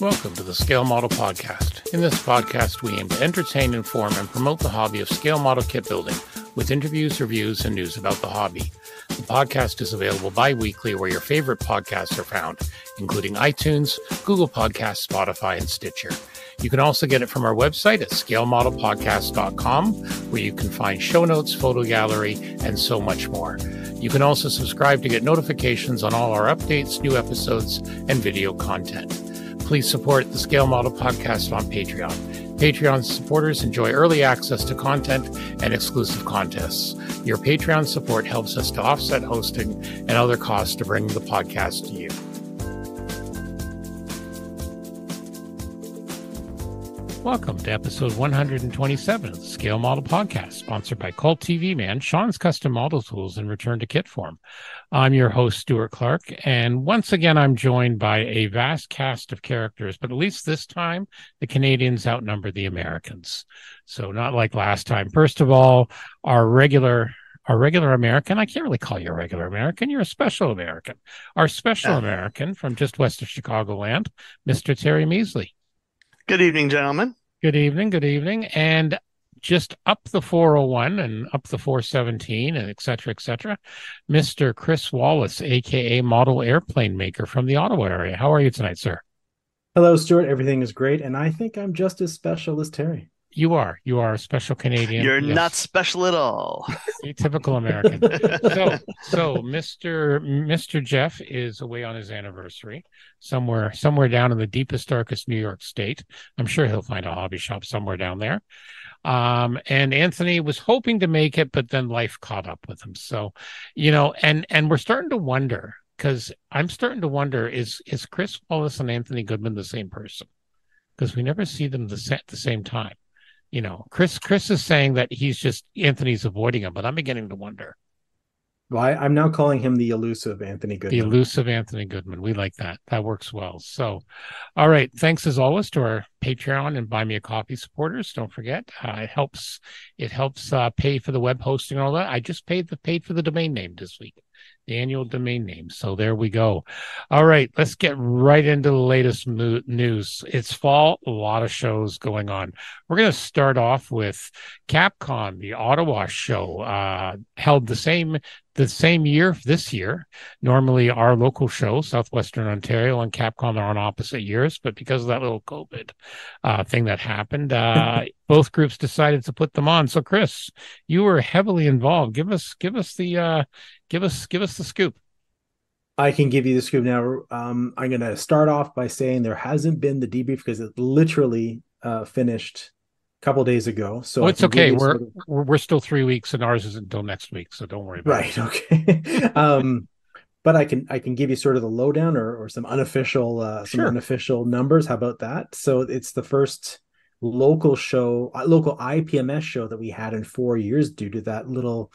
Welcome to the Scale Model Podcast. In this podcast, we aim to entertain, inform, and promote the hobby of scale model kit building with interviews, reviews, and news about the hobby. The podcast is available bi-weekly where your favorite podcasts are found, including iTunes, Google Podcasts, Spotify, and Stitcher. You can also get it from our website at scalemodelpodcast.com, where you can find show notes, photo gallery, and so much more. You can also subscribe to get notifications on all our updates, new episodes, and video content. Please support the Scale Model Podcast on Patreon. Patreon supporters enjoy early access to content and exclusive contests. Your Patreon support helps us to offset hosting and other costs to bring the podcast to you. Welcome to episode 127 of the Scale Model Podcast, sponsored by Cult TV Man, Sean's Custom Model Tools, and Return to Kit Form. I'm your host, Stuart Clark, and once again, I'm joined by a vast cast of characters, but at least this time, the Canadians outnumber the Americans. So not like last time. First of all, our regular American, I can't really call you a regular American, you're a special American. Our special American from just west of Chicagoland, Mr. Terry Measley. Good evening, gentlemen. Good evening. And just up the 401 and up the 417 and et cetera, Mr. Chris Wallace, a.k.a. Model Airplane Maker from the Ottawa area. How are you tonight, sir? Hello, Stuart. Everything is great. And I think I'm just as special as Terry. You are a special Canadian. You're not special at all. A typical American. So Mr. Jeff is away on his anniversary somewhere down in the deepest, darkest New York state. I'm sure he'll find a hobby shop somewhere down there. And Anthony was hoping to make it, but then life caught up with him. So, and we're starting to wonder, because I'm starting to wonder, is Chris Wallace and Anthony Goodman the same person? Because we never see them at the same time. Chris is saying that Anthony's avoiding him, but I'm beginning to wonder. Well, I'm now calling him the elusive Anthony Goodman. The elusive Anthony Goodman. We like that. That works well. So, all right. Thanks as always to our Patreon and Buy Me a Coffee supporters. Don't forget, it helps pay for the web hosting and all that. I just paid for the domain name this week, the annual domain name. So there we go. All right, let's get right into the latest news. It's fall, a lot of shows going on. We're going to start off with Capcon, the Ottawa show, held the same year this year. Normally our local show, Southwestern Ontario and Capcon, are on opposite years, but because of that little COVID thing that happened, both groups decided to put them on. So Chris, you were heavily involved. Give us the scoop. I can give you the scoop now. I'm going to start off by saying there hasn't been the debrief because it literally finished a couple days ago. So it's okay. We're still 3 weeks, and ours isn't until next week, so don't worry about it. Right. Okay. But I can give you sort of the lowdown or some unofficial unofficial numbers. How about that? So it's the first local IPMS show that we had in 4 years due to that little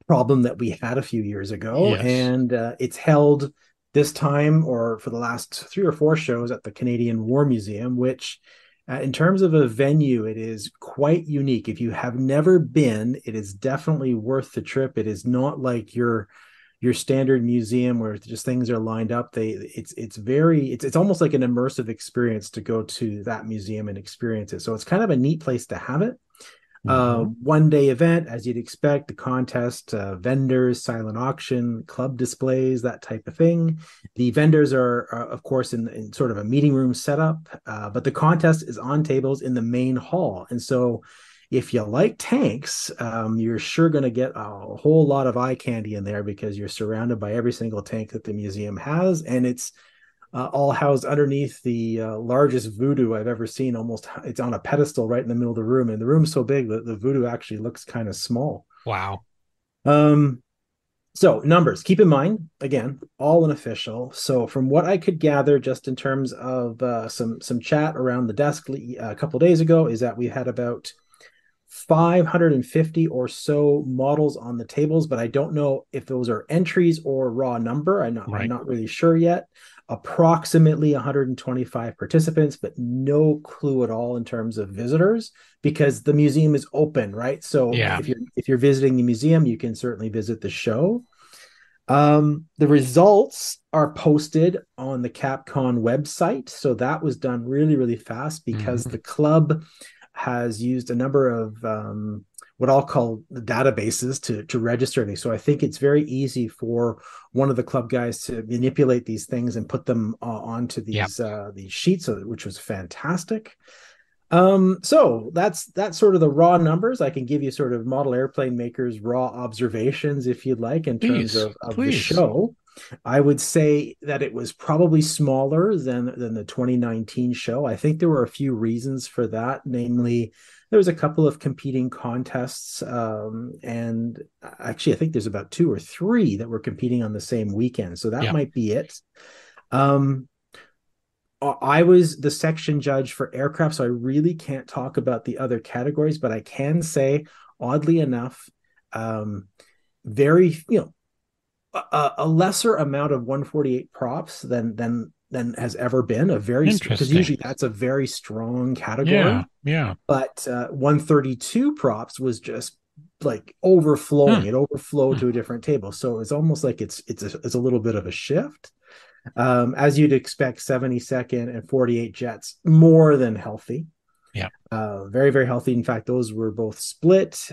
problem that we had a few years ago. Yes. And it's held this time, or for the last 3 or 4 shows, at the Canadian War Museum, which in terms of a venue, it is quite unique. If you have never been, it is definitely worth the trip. It is not like your standard museum where just things are lined up. It's almost like an immersive experience to go to that museum and experience it. So it's kind of a neat place to have it. Mm-hmm. 1 day event, as you'd expect, the contest, vendors, silent auction, club displays, that type of thing. The vendors are of course, in sort of a meeting room setup, but the contest is on tables in the main hall. And so if you like tanks, you're sure going to get a whole lot of eye candy in there because you're surrounded by every single tank that the museum has. And it's all housed underneath the largest voodoo I've ever seen. It's on a pedestal right in the middle of the room. And the room's so big that the voodoo actually looks kind of small. Wow. So numbers, keep in mind, again, all unofficial. So from what I could gather, just in terms of some chat around the desk a couple of days ago, is that we had about 550 or so models on the tables, but I don't know if those are entries or raw number. I'm not really sure yet. Approximately 125 participants, but no clue at all in terms of visitors because the museum is open, right? So if you're visiting the museum, you can certainly visit the show. The results are posted on the Capcon website. So that was done really, really fast because the club has used a number of what I'll call the databases to register these. So I think it's very easy for one of the club guys to manipulate these things and put them onto these sheets, which was fantastic. So that's sort of the raw numbers. I can give you sort of model airplane makers raw observations if you'd like in terms of the show. I would say that it was probably smaller than the 2019 show. I think there were a few reasons for that. Namely, there was a couple of competing contests, and actually I think there's about 2 or 3 that were competing on the same weekend. So that might be it. I was the section judge for aircraft, so I really can't talk about the other categories, but I can say, oddly enough, very, a lesser amount of 148 props than has ever been. A very, because usually that's a very strong category. Yeah. But 132 props was just like overflowing. It overflowed to a different table, so it's almost like it's a little bit of a shift. As you'd expect, 72nd and 48 jets, more than healthy. Yeah. Very, very healthy. In fact, those were both split.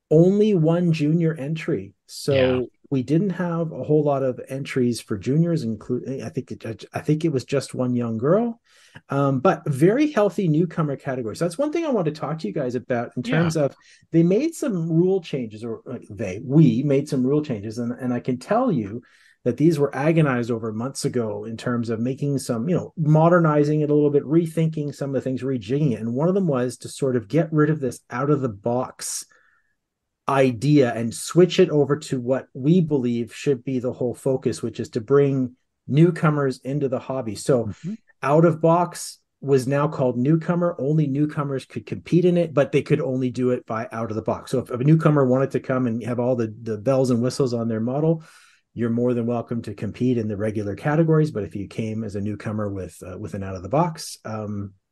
Only one junior entry. So we didn't have a whole lot of entries for juniors, including I think it was just one young girl. But very healthy newcomer category. So that's one thing I want to talk to you guys about in terms of they made some rule changes, or we made some rule changes, and I can tell you that these were agonized over months ago in terms of making some, modernizing it a little bit, rethinking some of the things, rejigging it. And one of them was to sort of get rid of this out of the box idea and switch it over to what we believe should be the whole focus, which is to bring newcomers into the hobby. So out of box was now called newcomer. Only newcomers could compete in it, but they could only do it by out of the box. So if a newcomer wanted to come and have all the bells and whistles on their model, you're more than welcome to compete in the regular categories. But if you came as a newcomer with an out of the box,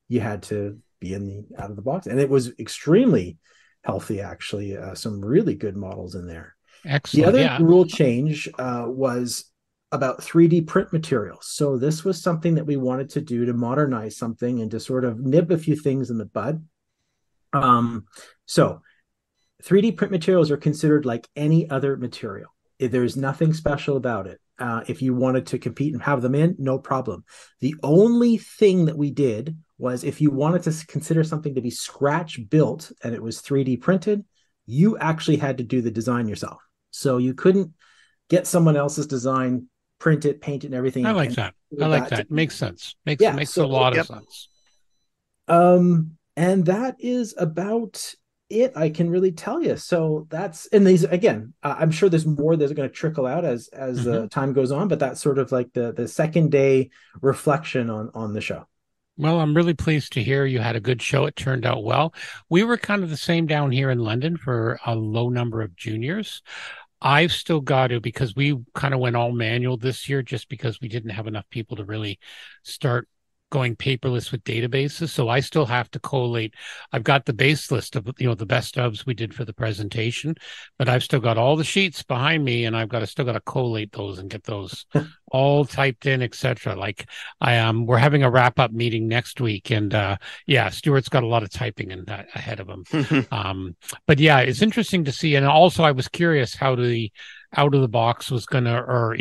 you had to be in the out of the box. And it was extremely healthy, actually. Some really good models in there. Excellent. The other rule change was about 3D print materials. So this was something that we wanted to do to modernize something and to sort of nib a few things in the bud. So 3D print materials are considered like any other material. There's nothing special about it. If you wanted to compete and have them in, no problem. The only thing that we did was if you wanted to consider something to be scratch built and it was 3D printed, you actually had to do the design yourself. So you couldn't get someone else's design, print it, paint it, and everything. I like that. Makes sense. Makes a lot of sense. And that is about it, I can really tell you. So that's, and these again, I'm sure there's more that's going to trickle out as time goes on, but that's sort of like the second day reflection on the show. Well, I'm really pleased to hear you had a good show. It turned out well. We were kind of the same down here in London for a low number of juniors. I've still got to, because we kind of went all manual this year just because we didn't have enough people to really start going paperless with databases. So I still have to collate. I've got the base list of, the best ofs we did for the presentation, but I've still got all the sheets behind me and still got to collate those and get those all typed in, etc. Like we're having a wrap up meeting next week, and Stuart's got a lot of typing in that ahead of him. But yeah, it's interesting to see. And also I was curious how the out of the box was going to, or,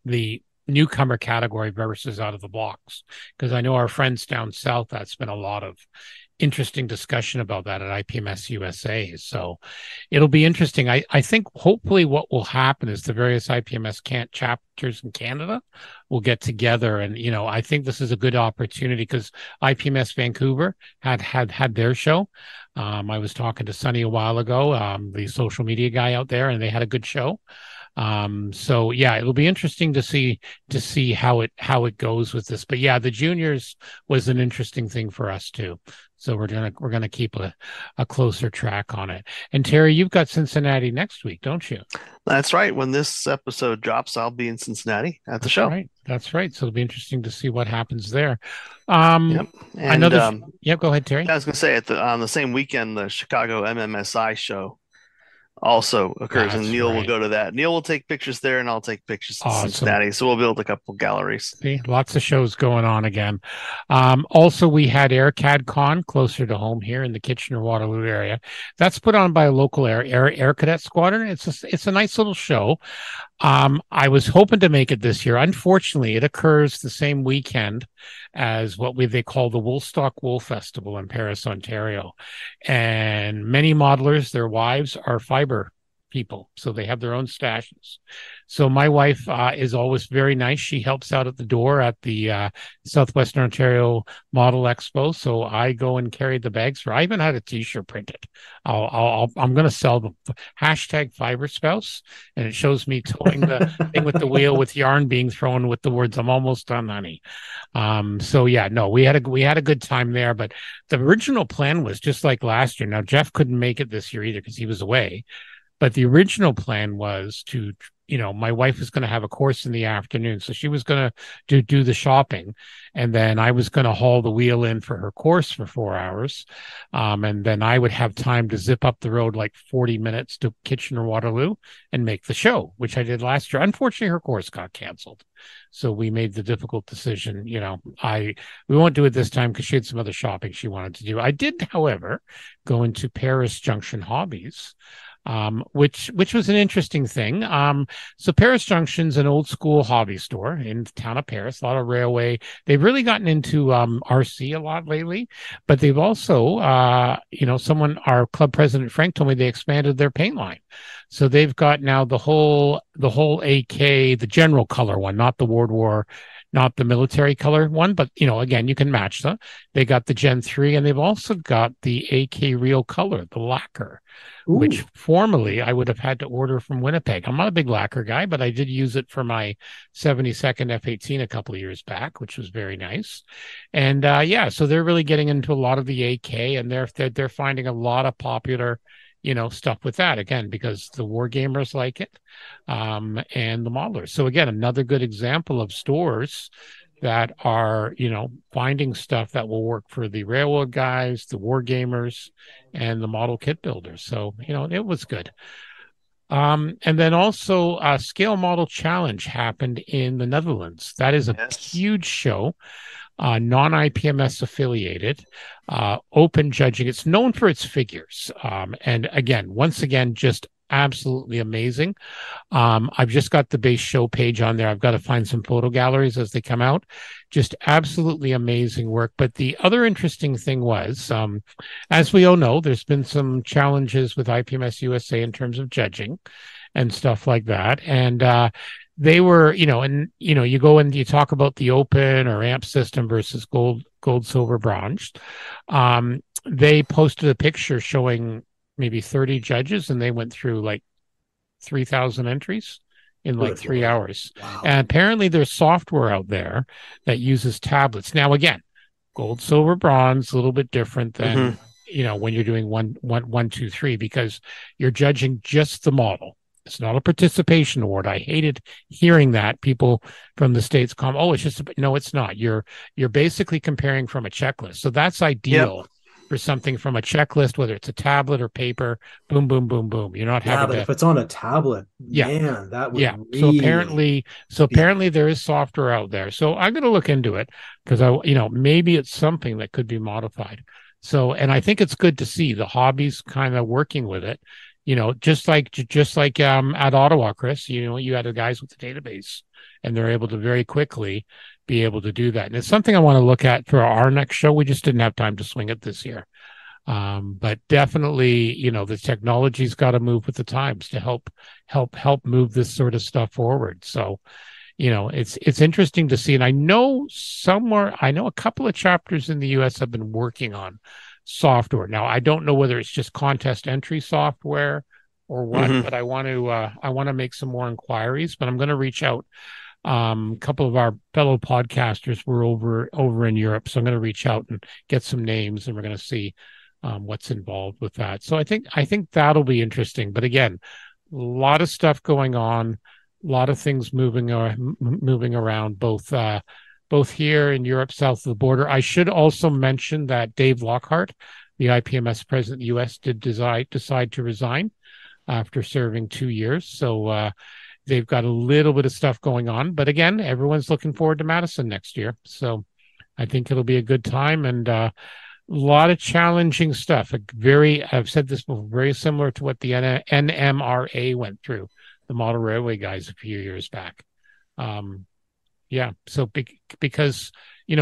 the newcomer category versus out of the blocks, because I know our friends down south, that's been a lot of interesting discussion about that at IPMS USA. So it'll be interesting. I think hopefully what will happen is the various IPMS chapters in Canada will get together, and I think this is a good opportunity because IPMS Vancouver had their show. I was talking to Sonny a while ago, the social media guy out there, and they had a good show. So yeah, it'll be interesting to see how it goes with this. But yeah, the juniors was an interesting thing for us too. So we're gonna keep a closer track on it. And Terry, you've got Cincinnati next week, don't you? That's right. When this episode drops, I'll be in Cincinnati at the show. Right. That's right. So it'll be interesting to see what happens there. Yep. And go ahead, Terry. I was going to say on the same weekend, the Chicago MMSI show also occurs, and That's Neil will right. go to that. Neil will take pictures there, and I'll take pictures in Awesome. Cincinnati. So we'll build a couple galleries. See, lots of shows going on again. Also, we had Air CadCon closer to home here in the Kitchener-Waterloo area. That's put on by a local air cadet squadron. It's a nice little show. I was hoping to make it this year. Unfortunately, it occurs the same weekend as they call the Woolstock Wool Festival in Paris, Ontario. And many modelers, their wives are fiber people, so they have their own stashes. So my wife is always very nice. She helps out at the door at the Southwestern Ontario Model Expo. So I go and carry the bags for. I even had a T-shirt printed. I'm going to sell the hashtag Fiber Spouse, and it shows me towing the thing with the wheel with yarn being thrown with the words "I'm almost done, honey." So yeah, no, we had a good time there. But the original plan was just like last year. Now Jeff couldn't make it this year either because he was away. But the original plan was to, my wife was going to have a course in the afternoon. So she was going to do the shopping. And then I was going to haul the wheel in for her course for 4 hours. And then I would have time to zip up the road like 40 minutes to Kitchener-Waterloo and make the show, which I did last year. Unfortunately, her course got canceled. So we made the difficult decision. We won't do it this time because she had some other shopping she wanted to do. I did, however, go into Paris Junction Hobbies, which was an interesting thing. So Paris Junction's an old school hobby store in the town of Paris, a lot of railway. They've really gotten into RC a lot lately, but they've also, our club president Frank told me they expanded their paint line. So they've got now the whole AK, the general color one, not the World War, not the military color one, but again, you can match them. They got the Gen 3, and they've also got the AK Real Color, the lacquer. Ooh. Which formerly I would have had to order from Winnipeg. I'm not a big lacquer guy, but I did use it for my 72nd F-18 a couple of years back, which was very nice. And so they're really getting into a lot of the AK, and they're finding a lot of popular stuff with that, again, because the war gamers like it, and the modelers. So again, another good example of stores that are, finding stuff that will work for the railroad guys, the war gamers, and the model kit builders. So, it was good. And then also Scale Model Challenge happened in the Netherlands. That is a huge show. Non-IPMS affiliated, open judging. It's known for its figures. And again, once again, just absolutely amazing. I've just got the base show page on there. I've got to find some photo galleries as they come out. Just absolutely amazing work. But the other interesting thing was, as we all know, there's been some challenges with IPMS USA in terms of judging and stuff like that. And they were, you go and you talk about the open or amp system versus gold, silver, bronze. They posted a picture showing maybe 30 judges, and they went through like 3,000 entries in like 3 hours. Wow. And apparently there's software out there that uses tablets. Now, again, gold, silver, bronze, a little bit different than, when you're doing one, two, three, because you're judging just the model. It's not a participation award. I hated hearing that people from the States come, oh, it's just, no, it's not. You're basically comparing from a checklist. So that's ideal. Yep. For something from a checklist, whether it's a tablet or paper, boom, boom, boom, boom. You're not having but if it's on a tablet, man, that would really So apparently there is software out there. So I'm going to look into it because maybe it's something that could be modified. So, and I think it's good to see the hobbies kind of working with it. Just like at Ottawa, Chris, you had the guys with the database, and they're able to very quickly be able to do that. And it's something I want to look at for our next show. We just didn't have time to swing it this year. But definitely, the technology's got to move with the times to help move this sort of stuff forward. So, it's interesting to see. And I know a couple of chapters in the US have been working on software. Now, I don't know whether it's just contest entry software or what, but I want to make some more inquiries, but I'm going to reach out. A couple of our fellow podcasters were over in Europe, so I'm going to reach out and get some names, and we're going to see what's involved with that. So I think that'll be interesting. But again, a lot of stuff going on, a lot of things moving around, both here in Europe, south of the border. I should also mention that Dave Lockhart, the IPMS president of the U.S., did decide to resign. after serving 2 years. So they've got a little bit of stuff going on. But again, everyone's looking forward to Madison next year. So I think it'll be a good time, and a lot of challenging stuff. I've said this before, very similar to what the NMRA went through, the model railway guys a few years back. Yeah, so because,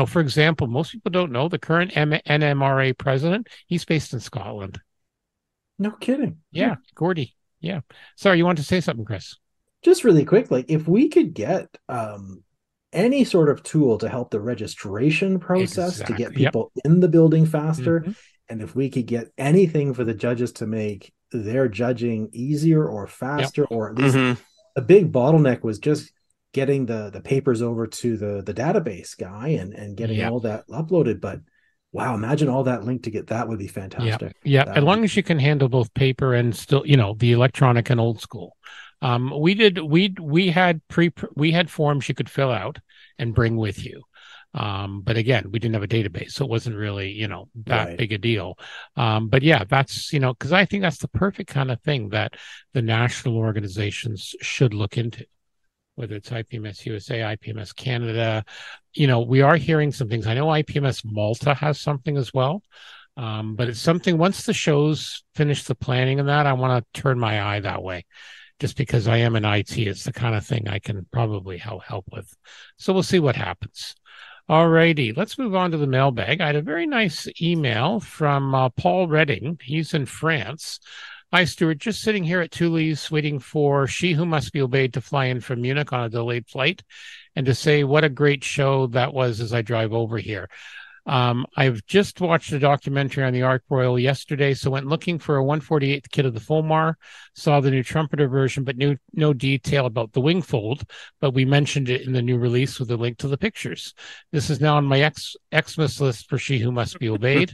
for example, most people don't know the current NMRA president, he's based in Scotland. No kidding. Yeah, Gordy. Yeah. Sorry, you want to say something, Chris? Just really quick, like if we could get any sort of tool to help the registration process to get people in the building faster, and if we could get anything for the judges to make their judging easier or faster, or at least a big bottleneck was just getting the papers over to the database guy and getting all that uploaded. But wow, imagine all that linked to get that would be fantastic. Yeah. As long as you can handle both paper and still, the electronic and old school. We had forms you could fill out and bring with you. But again, we didn't have a database, so it wasn't really, that big a deal. But yeah, that's, because I think that's the perfect kind of thing that the national organizations should look into, whether it's IPMS USA, IPMS Canada. We are hearing some things. I know IPMS Malta has something as well. But it's something, once the shows finish the planning and that, I want to turn my eye that way. Just because I am in IT, it's the kind of thing I can probably help with. So we'll see what happens. All righty, let's move on to the mailbag. I had a very nice email from Paul Redding. He's in France. Hi, Stuart. Just sitting here at Toulouse waiting for She Who Must Be Obeyed to fly in from Munich on a delayed flight, and to say what a great show that was as I drive over here. I've just watched a documentary on the Ark Royal yesterday, so went looking for a 148th kit of the Fulmar, saw the new trumpeter version, but knew no detail about the wingfold, but we mentioned it in the new release with a link to the pictures. This is now on my Xmas list for She Who Must Be Obeyed.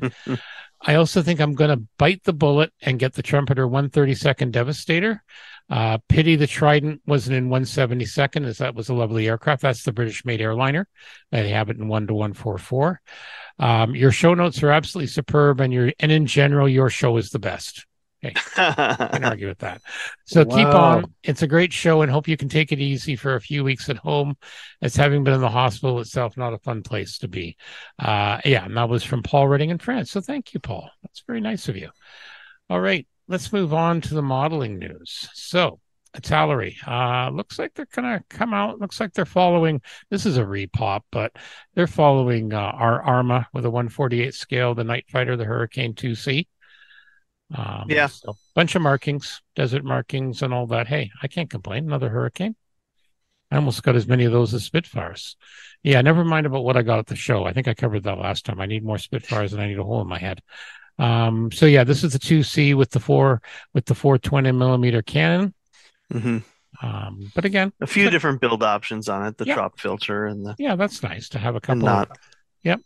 I also think I'm going to bite the bullet and get the trumpeter 132nd Devastator. Pity the Trident wasn't in 172nd, as that was a lovely aircraft. That's the British-made airliner. They have it in 1-144. Your show notes are absolutely superb, and in general, your show is the best. Okay, I can argue with that. So keep on. It's a great show, and hope you can take it easy for a few weeks at home, as having been in the hospital itself, not a fun place to be. And that was from Paul Redding in France. So thank you, Paul. That's very nice of you. All right, let's move on to the modeling news. So Italeri, looks like they're going to come out. Looks like they're following. This is a repop, but they're following our Arma with a 148 scale, the Night Fighter, the Hurricane 2C. So bunch of markings, desert markings, and all that. Hey, I can't complain. Another Hurricane. I almost got as many of those as Spitfires. Yeah, never mind about what I got at the show. I think I covered that last time. I need more Spitfires than I need a hole in my head. So yeah, this is the 2C with the 420 millimeter cannon. But again, a few different build options on it. The drop filter and the that's nice to have a couple. Yep.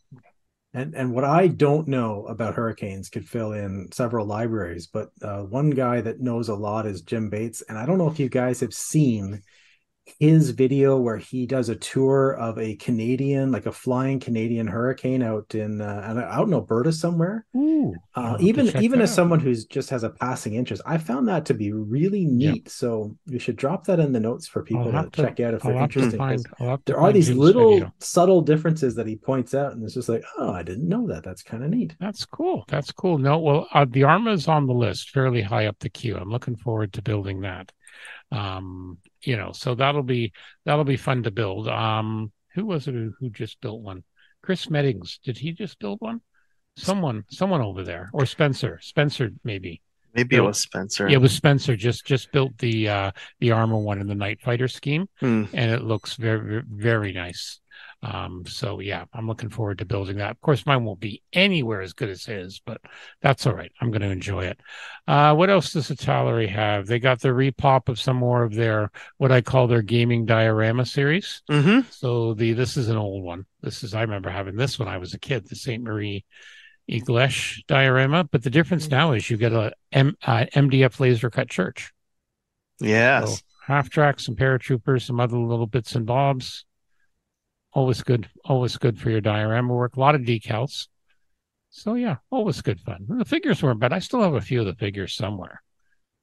And what I don't know about Hurricanes could fill in several libraries, but one guy that knows a lot is Jim Bates. And I don't know if you guys have seen his video where he does a tour of a Canadian, like a flying Canadian Hurricane out in Alberta somewhere. Ooh, even as someone who's just has a passing interest, I found that to be really neat. So you should drop that in the notes for people to check out if they're interested. There are these little subtle differences that he points out, and it's just like, oh, I didn't know that. That's kind of neat. That's cool. No, well, the Arma is on the list, fairly high up the queue. I'm looking forward to building that. So that'll be fun to build. Who was it who just built one? Chris Meddings. Did he just build one? Someone over there, or Spencer maybe. Maybe it was Spencer. Yeah, it was Spencer. Just built the Arma one in the Night Fighter scheme, and it looks very, very nice. So yeah, I'm looking forward to building that. Of course, mine won't be anywhere as good as his, but that's all right. I'm going to enjoy it. What else does Italeri have? They got the repop of some more of their, what I call their gaming diorama series. So this is an old one. I remember having this when I was a kid, the St. Marie Iglesh diorama. But the difference now is you get a MDF laser cut church. Yes. So half tracks, some paratroopers, some other little bits and bobs. Always good for your diorama work. A lot of decals. So yeah, always good fun. The figures weren't bad. I still have a few of the figures somewhere.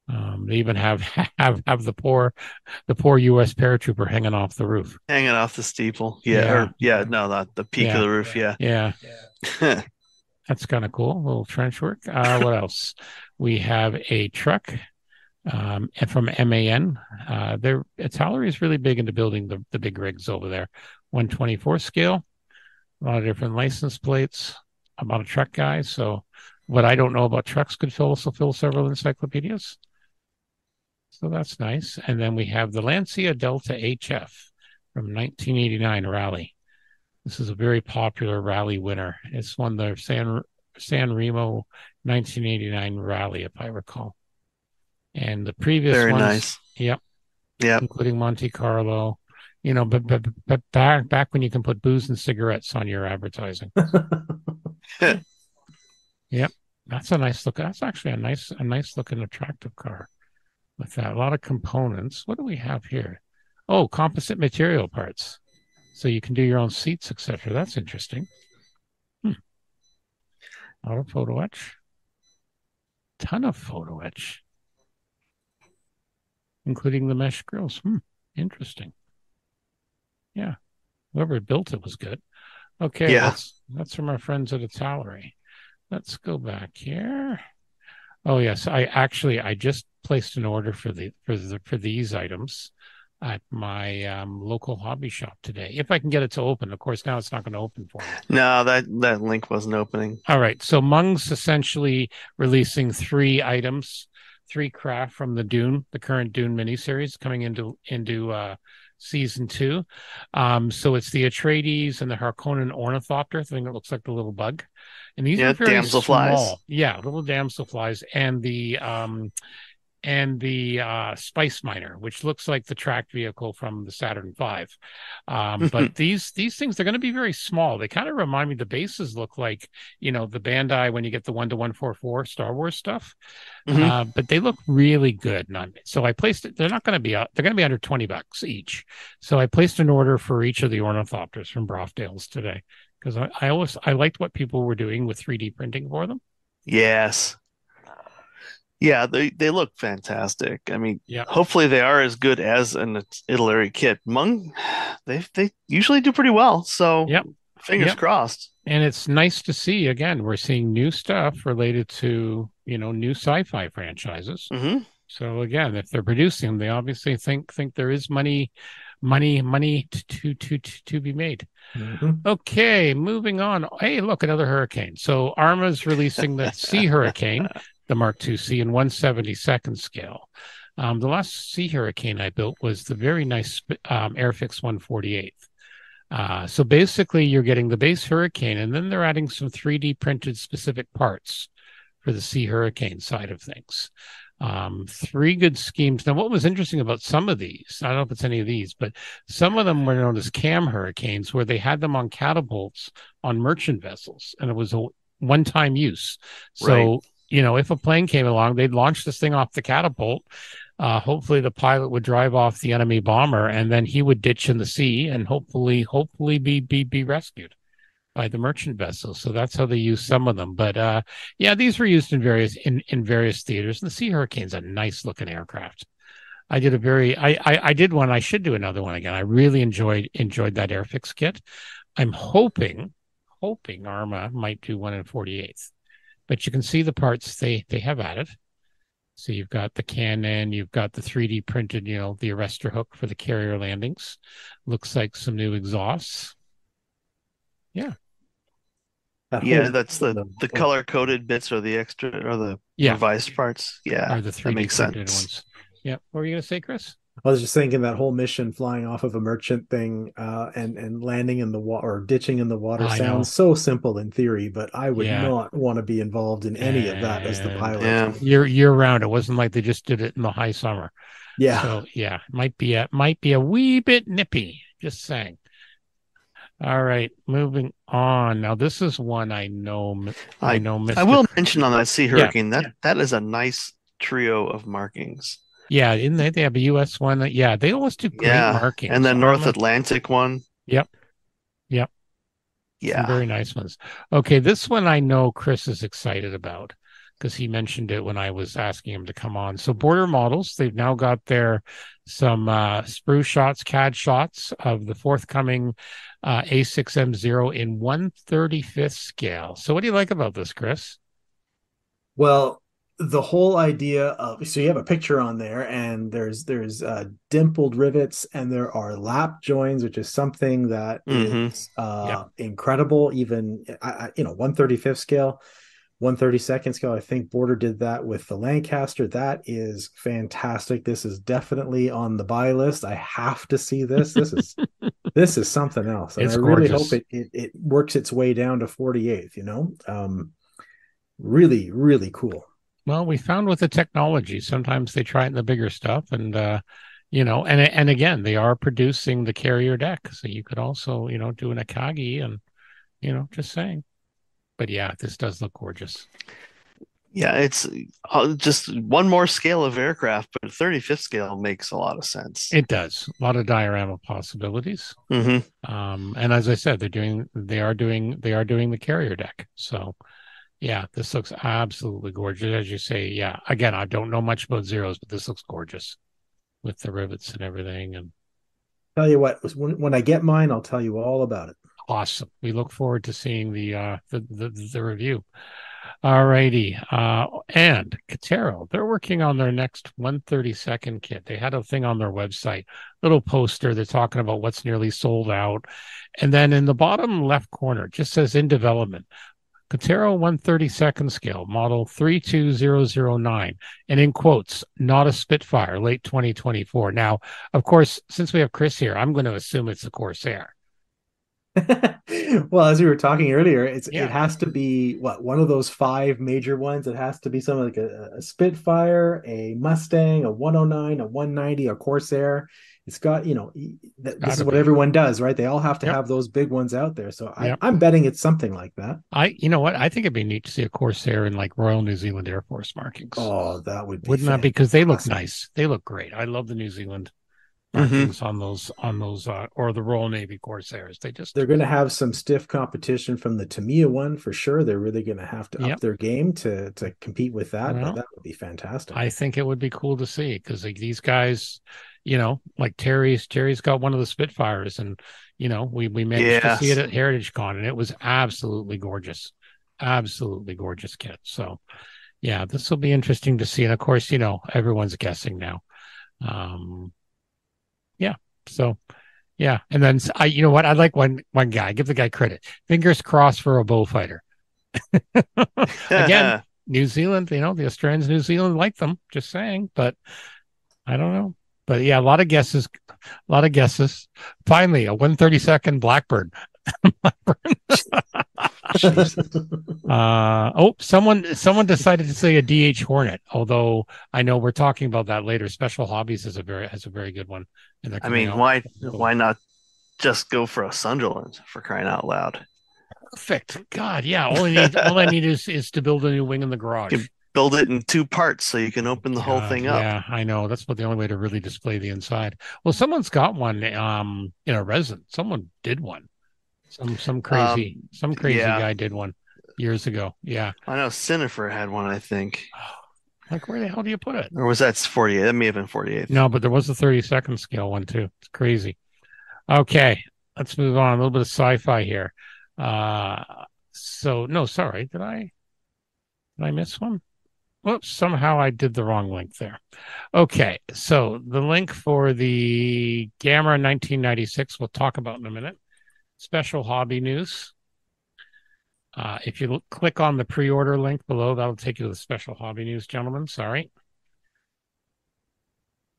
They even have the poor U.S. paratrooper hanging off the roof. Hanging off the steeple. Yeah. No, not the peak of the roof. Yeah. That's kind of cool. A little trench work. What else? We have a truck from MAN. Tallery is really big into building the big rigs over there. 124 scale, a lot of different license plates. I'm not a truck guy, so what I don't know about trucks could fill several encyclopedias. So that's nice. And then we have the Lancia Delta HF from 1989 rally. This is a very popular rally winner. It's won the San Remo 1989 rally, if I recall. And the previous very ones, nice. Yep, Yep. including Monte Carlo. But back when you can put booze and cigarettes on your advertising. Yep, that's a nice look. That's actually a nice looking, attractive car with that. A lot of components. What do we have here? Oh, composite material parts. So you can do your own seats, etc. That's interesting. Auto photo etch. Ton of photo etch, including the mesh grills. Interesting. Yeah. Whoever built it was good. Okay, yeah. that's from our friends at Tallery. Let's go back here. Oh yes, I just placed an order for these items at my local hobby shop today. If I can get it to open. Of course, now it's not going to open for me. No, that link wasn't opening. All right. So Mung's essentially releasing 3 items, 3 craft from the current Dune miniseries coming into season 2. So it's the Atreides and the Harkonnen ornithopter thing that looks like the little bug. And these are very small. Yeah, little damselflies, and the Spice Miner, which looks like the tracked vehicle from the Saturn V. But these things, they're going to be very small. They kind of remind me, the bases look like, the Bandai when you get the 1-144 Star Wars stuff. But they look really good. So I placed it. They're going to be under $20 each. So I placed an order for each of the ornithopters from Brofdale's today, because I liked what people were doing with 3D printing for them. Yes. Yeah, they look fantastic. I mean, yeah. Hopefully they are as good as an Italy kit. Mung, they usually do pretty well. So fingers crossed. And it's nice to see, again, we're seeing new stuff related to, new sci-fi franchises. So again, if they're producing them, they obviously think there is money to be made. Okay, moving on. Hey, look, another hurricane. So Arma's releasing the Sea Hurricane, the Mark II C in 1/72nd scale. The last Sea Hurricane I built was the very nice Airfix 1/48. So basically, you're getting the base Hurricane, and then they're adding some 3D printed specific parts for the Sea Hurricane side of things. 3 good schemes. Now, what was interesting about some of these, I don't know if it's any of these, but some of them were known as cam hurricanes, where they had them on catapults on merchant vessels, and it was a one-time use. So, if a plane came along, they'd launch this thing off the catapult. Hopefully the pilot would drive off the enemy bomber, and then he would ditch in the sea and hopefully be rescued by the merchant vessel. So that's how they use some of them. But these were used in various theaters. And the Sea Hurricane's a nice looking aircraft. I did I did one. I should do another one again. I really enjoyed that Airfix kit. I'm hoping Arma might do one in 48th. But you can see the parts they have added. So you've got the cannon, you've got the 3D printed, the arrestor hook for the carrier landings. Looks like some new exhausts. Yeah. That's the color coded bits or the extra or the revised parts. Yeah. Or the 3D printed ones. Yeah. What were you going to say, Chris? I was just thinking that whole mission flying off of a merchant thing and landing in the water or ditching in the water sounds so simple in theory, but I would not want to be involved in any of that as the pilot. Year round. It wasn't like they just did it in the high summer. Yeah. So might be a wee bit nippy. Just saying. All right, moving on. Now this is one I know. I will mention on that Sea Hurricane that is a nice trio of markings. Yeah, they have a U.S. one. They always do great markings. And the North Atlantic one. Yep. Yeah. Some very nice ones. Okay, this one I know Chris is excited about. because he mentioned it when I was asking him to come on. So Border Models, they've now got some sprue shots, CAD shots of the forthcoming A6M0 in 1/35th scale. So what do you like about this, Chris? Well, the whole idea of, so you have a picture on there, and there's dimpled rivets, and there are lap joins, which is something that is incredible. Even 1/35th scale, 1/32nd scale. I think Border did that with the Lancaster. That is fantastic. This is definitely on the buy list. I have to see this. This is something else, and it's I really gorgeous. hope it works its way down to 48th. Really, really cool. Well, we found with the technology, sometimes they try it in the bigger stuff, and and again, they are producing the carrier deck, so you could also do an Akagi, and just saying. But yeah, this does look gorgeous. Yeah, it's just one more scale of aircraft, but 35th scale makes a lot of sense. It does. A lot of diorama possibilities. Mm-hmm. And as I said, they are doing the carrier deck. So yeah, this looks absolutely gorgeous. As you say, yeah. Again, I don't know much about Zeros, but this looks gorgeous with the rivets and everything. And tell you what, when I get mine, I'll tell you all about it. Awesome. We look forward to seeing the review. All righty. And Katero, they're working on their next 1/32nd kit. They had a thing on their website, little poster. They're talking about what's nearly sold out. And then in the bottom left corner, it just says in development. Katero 1/32nd scale, model 32009, and in quotes, not a Spitfire, late 2024. Now, of course, since we have Chris here, I'm going to assume it's a Corsair. Well, as we were talking earlier, it has to be one of those 5 major ones. It has to be something like a Spitfire, a Mustang, a 109, a 190, a Corsair. It's got, this is what everyone does, right? They all have to have those big ones out there. So I'm betting it's something like that. You know what? I think it'd be neat to see a Corsair in like Royal New Zealand Air Force markings. Oh, that would be. Wouldn't that be? Because they look nice. They look great. I love the New Zealand markings on those or the Royal Navy Corsairs. They're going to have some stiff competition from the Tamiya one for sure. They're really going to have to up their game to compete with that. Well, but that would be fantastic. I think it would be cool to see, because like these guys, like Terry's got one of the Spitfires, and we managed to see it at Heritage Con, and it was absolutely gorgeous kit. So yeah, this will be interesting to see. And of course, everyone's guessing now. So, yeah. And then you know what? I like one guy. Give the guy credit. Fingers crossed for a bullfighter. Again, New Zealand. The Australians, New Zealand like them. Just saying, but I don't know. But yeah, a lot of guesses. Finally, a 1/32nd Blackbird. Someone decided to say a DH Hornet, although I know we're talking about that later. Special Hobbies has a very good one. I mean, why not just go for a Sunderland, for crying out loud? Perfect. God, yeah. All I need is to build a new wing in the garage. You can build it in 2 parts so you can open the whole thing up. Yeah, I know. That's the only way to really display the inside. Well, someone's got one in a resin. Someone did one. Some crazy guy did one years ago. Yeah. I know Cinifer had one, I think. Like, where the hell do you put it? Or was that 48? That may have been 48. No, but there was a 32nd scale one too. It's crazy. Okay, let's move on. A little bit of sci-fi here. No, sorry. Did I miss one? Whoops, somehow I did the wrong link there. Okay, so the link for the Gamma 1996 we'll talk about in a minute. Special hobby news. If you click on the pre-order link below, that'll take you to the special hobby news, gentlemen. Sorry.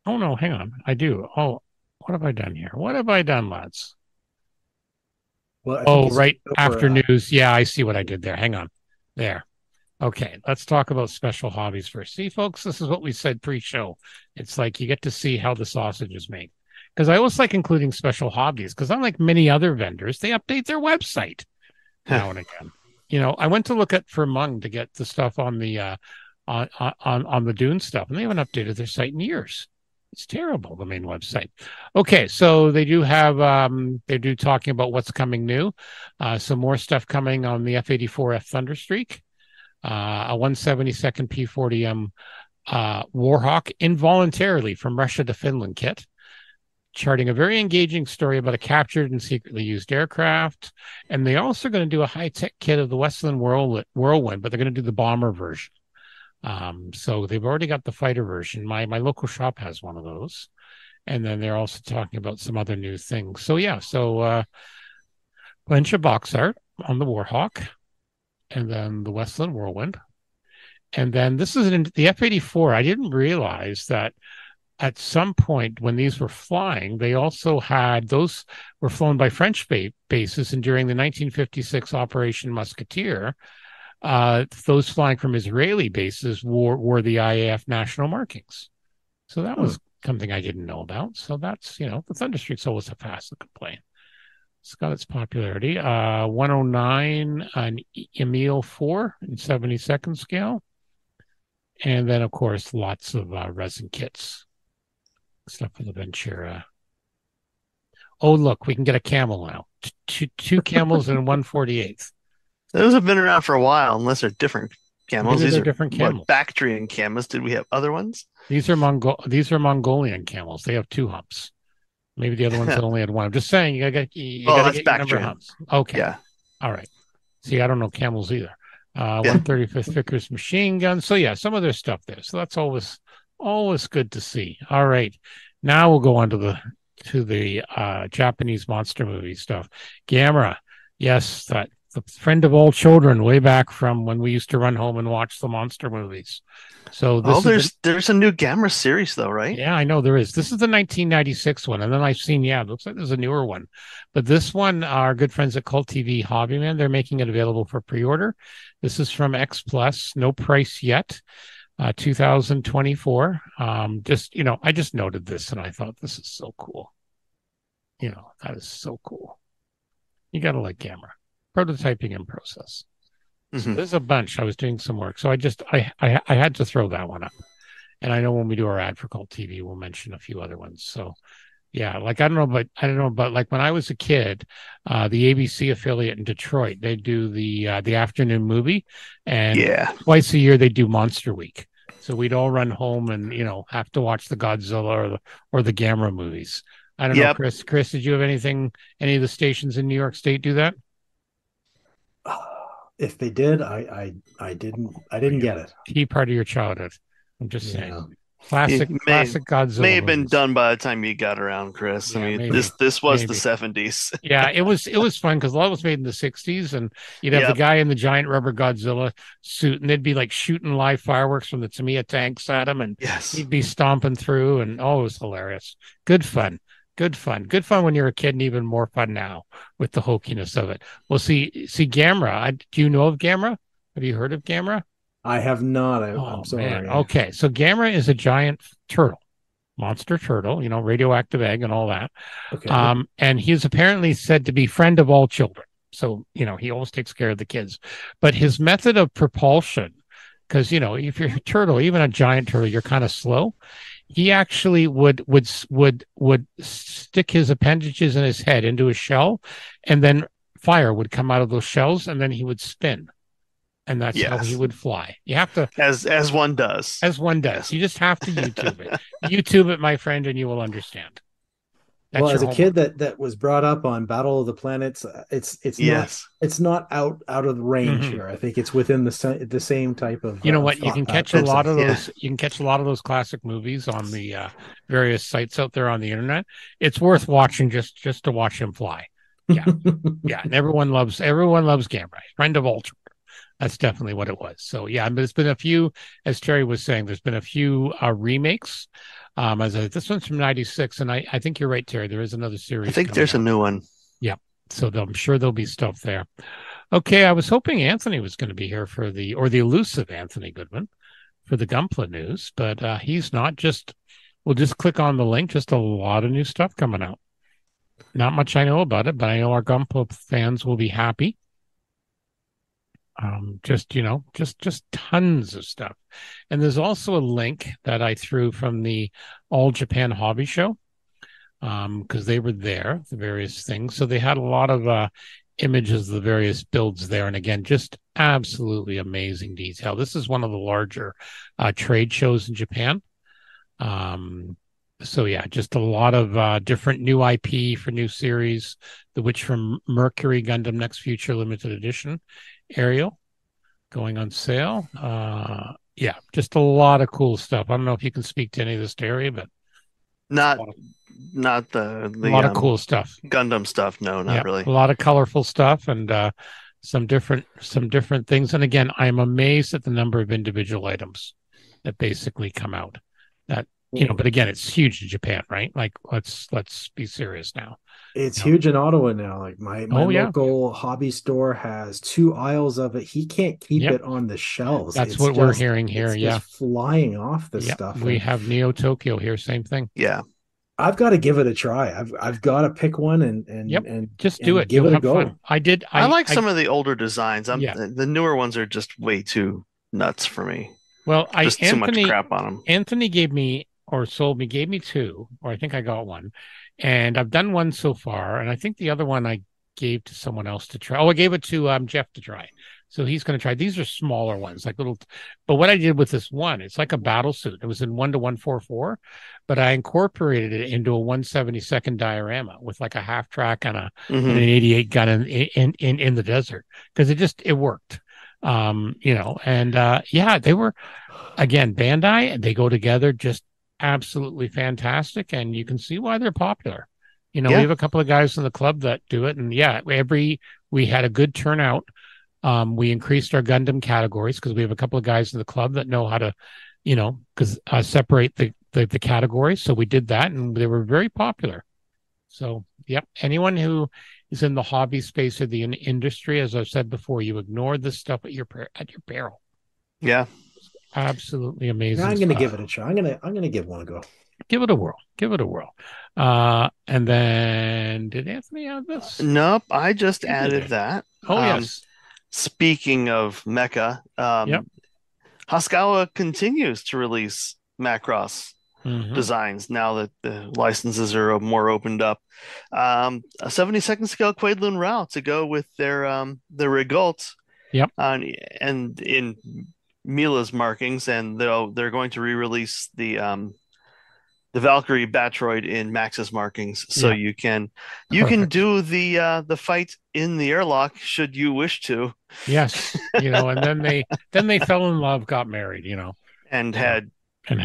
Oh, no, hang on. I do. Oh, what have I done here? What have I done, lads? Well, right after news. Yeah, I see what I did there. Hang on. There. Okay, let's talk about special hobbies first. See, folks, this is what we said pre-show. It's like you get to see how the sausage is made. Because I always like including special hobbies, because unlike many other vendors, they update their website now and again. I went to look for Mung to get the stuff on the on the Dune stuff, and they haven't updated their site in years. It's terrible, the main website. Okay, so they do have talking about what's coming new. Some more stuff coming on the F-84F Thunderstreak. a 172nd P40M Warhawk involuntarily from Russia to Finland kit, charting a very engaging story about a captured and secretly used aircraft. And they're also going to do a high-tech kit of the Westland Whirlwind, but they're going to do the bomber version. So they've already got the fighter version. My local shop has one of those. And then they're also talking about some other new things. So yeah, bunch of box art on the Warhawk, and then the Westland Whirlwind. And then this is the F-84. I didn't realize that at some point when these were flying, they also had, those were flown by French bases, and during the 1956 Operation Musketeer, those flying from Israeli bases wore the IAF national markings. So that was something I didn't know about. So that's, the Thunderstreak's always a fast looking plane. It's got its popularity. 109, an Emile 4 in 72nd scale. And then, of course, lots of resin kits. Stuff for the Ventura. Oh, look, we can get a camel now. Two camels and 1/48. Those have been around for a while, unless they're different camels. These are different camels. Bactrian camels. Did we have other ones? These are Mongolian camels. They have 2 humps. Maybe the other ones only had 1. I'm just saying you gotta get your number of humps. Okay. Yeah. All right. See, I don't know camels either. 135th Vickers machine gun. So yeah, some of their stuff there. So that's always good to see. All right. Now we'll go on to the Japanese monster movie stuff. Gamera. Yes, that the friend of all children way back from when we used to run home and watch the monster movies. So there's a new Gamera series though, right? Yeah, I know there is. This is the 1996 one, and then I've seen, it looks like there's a newer one. But this one, our good friends at Cult TV Hobbyman, they're making it available for pre-order. This is from X Plus, no price yet. 2024. I just noted this and I thought this is so cool. That is so cool. You gotta like Gamera. Prototyping in process. So there's a bunch. I was doing some work, so I had to throw that one up. And I know when we do our ad for Cult TV, we'll mention a few other ones. So yeah, like I don't know, but like when I was a kid, the ABC affiliate in Detroit, they do the afternoon movie, and twice a year they do Monster Week. So we'd all run home and have to watch the Godzilla or the Gamera movies. I don't know, Chris. Chris, did you have any of the stations in New York State do that? If they did, I didn't get it. Key part of your childhood. I'm just saying. Classic Godzilla. May have been done by the time you got around, Chris. Yeah, I mean, this was the 70s. Yeah, it was fun because a lot was made in the 60s, and you'd have the guy in the giant rubber Godzilla suit, and they'd be like shooting live fireworks from the Tamiya tanks at him, and he'd be stomping through, and it was hilarious. Good fun. Good fun when you're a kid, and even more fun now with the hokiness of it. Well, see Gamera. Do you know of Gamera? Have you heard of Gamera? I have not. I'm sorry. Man. Okay, so Gamera is a giant turtle, monster turtle, radioactive egg and all that. Okay. And he's apparently said to be friend of all children. So, he always takes care of the kids. But his method of propulsion, because, if you're a turtle, even a giant turtle, you're kind of slow. He actually would stick his appendages in his head into a shell, and then fire would come out of those shells, and then he would spin. And that's how he would fly. You have to, as one does. As one does. You just have to YouTube it. YouTube it, my friend, and you will understand. That's as a kid that was brought up on Battle of the Planets, it's not out of the range here. I think it's within the same type of. You know what? You can catch a lot of those. You can catch a lot of those classic movies on the various sites out there on the internet. It's worth watching just to watch him fly. Yeah, yeah. And everyone loves Gamera, friend of all children. That's definitely what it was. So yeah, but there's been a few, as Terry was saying, there's been a few remakes. This one's from '96, and I think you're right, Terry. There is another series. I think there's a new one. Yeah, so I'm sure there'll be stuff there. Okay, I was hoping Anthony was going to be here for the elusive Anthony Goodman for the Gunpla news, but he's not. We'll just click on the link. Just a lot of new stuff coming out. Not much I know about it, but I know our Gunpla fans will be happy. Just tons of stuff. And there's also a link that I threw from the All Japan Hobby Show, because they were there, the various things. So they had a lot of images of the various builds there. And again, just absolutely amazing detail. This is one of the larger trade shows in Japan. So yeah, just a lot of different new IP for new series. The Witch from Mercury Gundam Next Future Limited Edition Ariel going on sale. Yeah, just a lot of cool stuff. I don't know if you can speak to any of this, Terry, but not the a lot of cool stuff. Gundam stuff. No, not really. A lot of colorful stuff and some different things. And again, I'm amazed at the number of individual items that basically come out. That but again, it's huge in Japan, right? Like let's be serious now. It's huge in Ottawa now. Like my local hobby store has 2 aisles of it. He can't keep it on the shelves. That's what we're hearing here. It's just flying off the stuff. We have Neo Tokyo here, same thing. Yeah. I've got to give it a try. I've got to pick one and just do it. Give it a go. Fun. I like some of the older designs. The newer ones are just way too nuts for me. Well, too much crap on them. Anthony gave me 2, or I think I got one, and I've done one so far, and I think the other one I gave to someone else to try. I gave it to Jeff to try. So he's going to try. These are smaller ones, like little. But what I did with this one, it's like a battle suit. It was in 1:144, but I incorporated it into a 1/72 diorama with like a half track and an 88 gun in the desert because it worked. They were again Bandai, and they go together just absolutely fantastic, and you can see why they're popular. We have a couple of guys in the club that do it, and we had a good turnout. We increased our Gundam categories because we have a couple of guys in the club that know how to, separate the categories. So we did that, and they were very popular. So, anyone who is in the hobby space or the industry, as I've said before, you ignore this stuff at your peril. Yeah, absolutely amazing. I'm going to give it a try. I'm going to give one a go. Give it a whirl. And then did Anthony have this? Nope, I just added that. Oh, yes. Speaking of mecha, Hasegawa continues to release Macross designs now that the licenses are more opened up. A 72nd scale Quaidlun Rao to go with their Regault. Yep. And in Mila's markings, and they're going to re-release the Valkyrie Batroid in Max's markings, so you can do the fight in the airlock should you wish to. Yes, and then they fell in love, got married, and had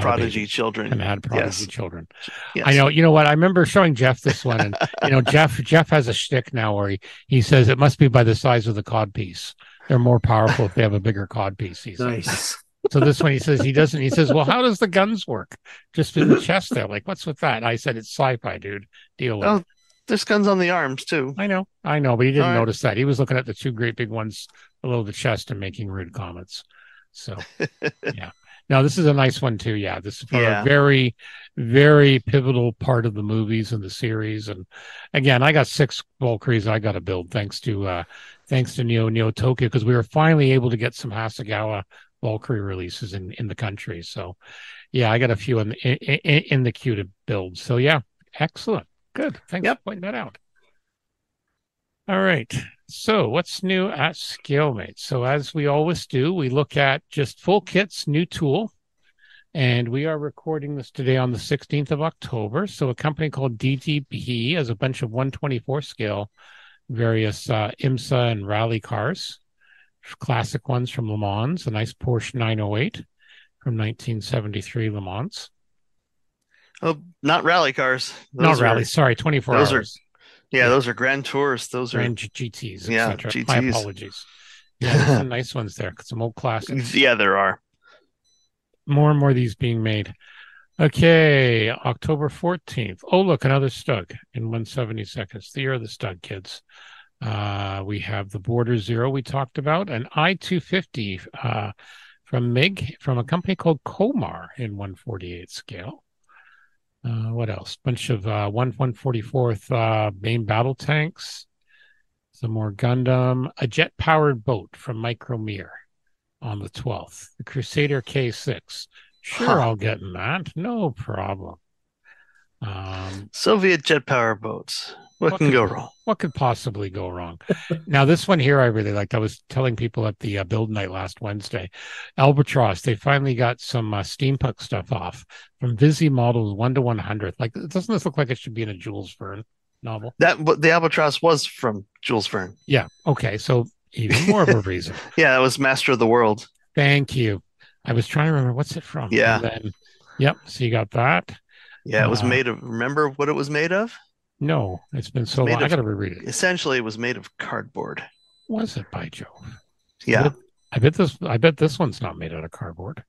prodigy children. And had prodigy children. Yes. I know. You know what? I remember showing Jeff this one, and Jeff has a shtick now where he says it must be by the size of the codpiece. They're more powerful if they have a bigger codpiece. Nice. So this one, he says he doesn't. He says, "Well, how does the guns work? Just in the chest there? Like, what's with that?" And I said, "It's sci-fi, dude. Deal with it." There's guns on the arms too. I know, but he didn't notice that. He was looking at the 2 great big ones below the chest and making rude comments. So, yeah. Now this is a nice one too. Yeah, this is for a very, very pivotal part of the movies and the series. And again, I got 6 Valkyries I got to build thanks to Neo Tokyo, because we were finally able to get some Hasegawa Valkyrie releases in the country. So yeah, I got a few in the queue to build. So yeah, excellent. Good. Thanks for pointing that out. All right. So what's new at ScaleMate? So as we always do, we look at just full kits, new tool. And we are recording this today on the 16th of October. So a company called DTP has a bunch of 124 scale, various IMSA and rally cars. Classic ones from Le Mans, a nice Porsche 908 from 1973 Le Mans. Oh, not rally cars. Not rally, sorry, 24 those hours. Those are Grand Tours. Those Grand are GTs, yeah, etc. GTs. My apologies. Yeah, there's some nice ones there. Some old classics. Yeah, there are. More and more of these being made. Okay, October 14th. Oh, look, another Stug in 1/72. The year of the Stug, kids. We have the Border Zero we talked about, an I-250 from MiG from a company called Komar in 1/48 scale. What else? Bunch of 1/144th main battle tanks. Some more Gundam. A jet-powered boat from Micromere on the 12th. The Crusader K6. Sure, I'll get in that. No problem. Soviet jet power boats. What can go wrong? What could possibly go wrong? Now, this one here I really liked. I was telling people at the build night last Wednesday, Albatross, they finally got some steampunk stuff off from Visi models 1 to 100. Like, doesn't this look like it should be in a Jules Verne novel? But the Albatross was from Jules Verne. Yeah. Okay. So even more of a reason. Yeah, that was Master of the World. Thank you. I was trying to remember what's it from. Yeah. And then, yep. So you got that. Yeah, it was made of. Remember what it was made of? No, it's been so long. I got to reread it. Essentially, it was made of cardboard. Was it, by Jove? Yeah. I bet this one's not made out of cardboard.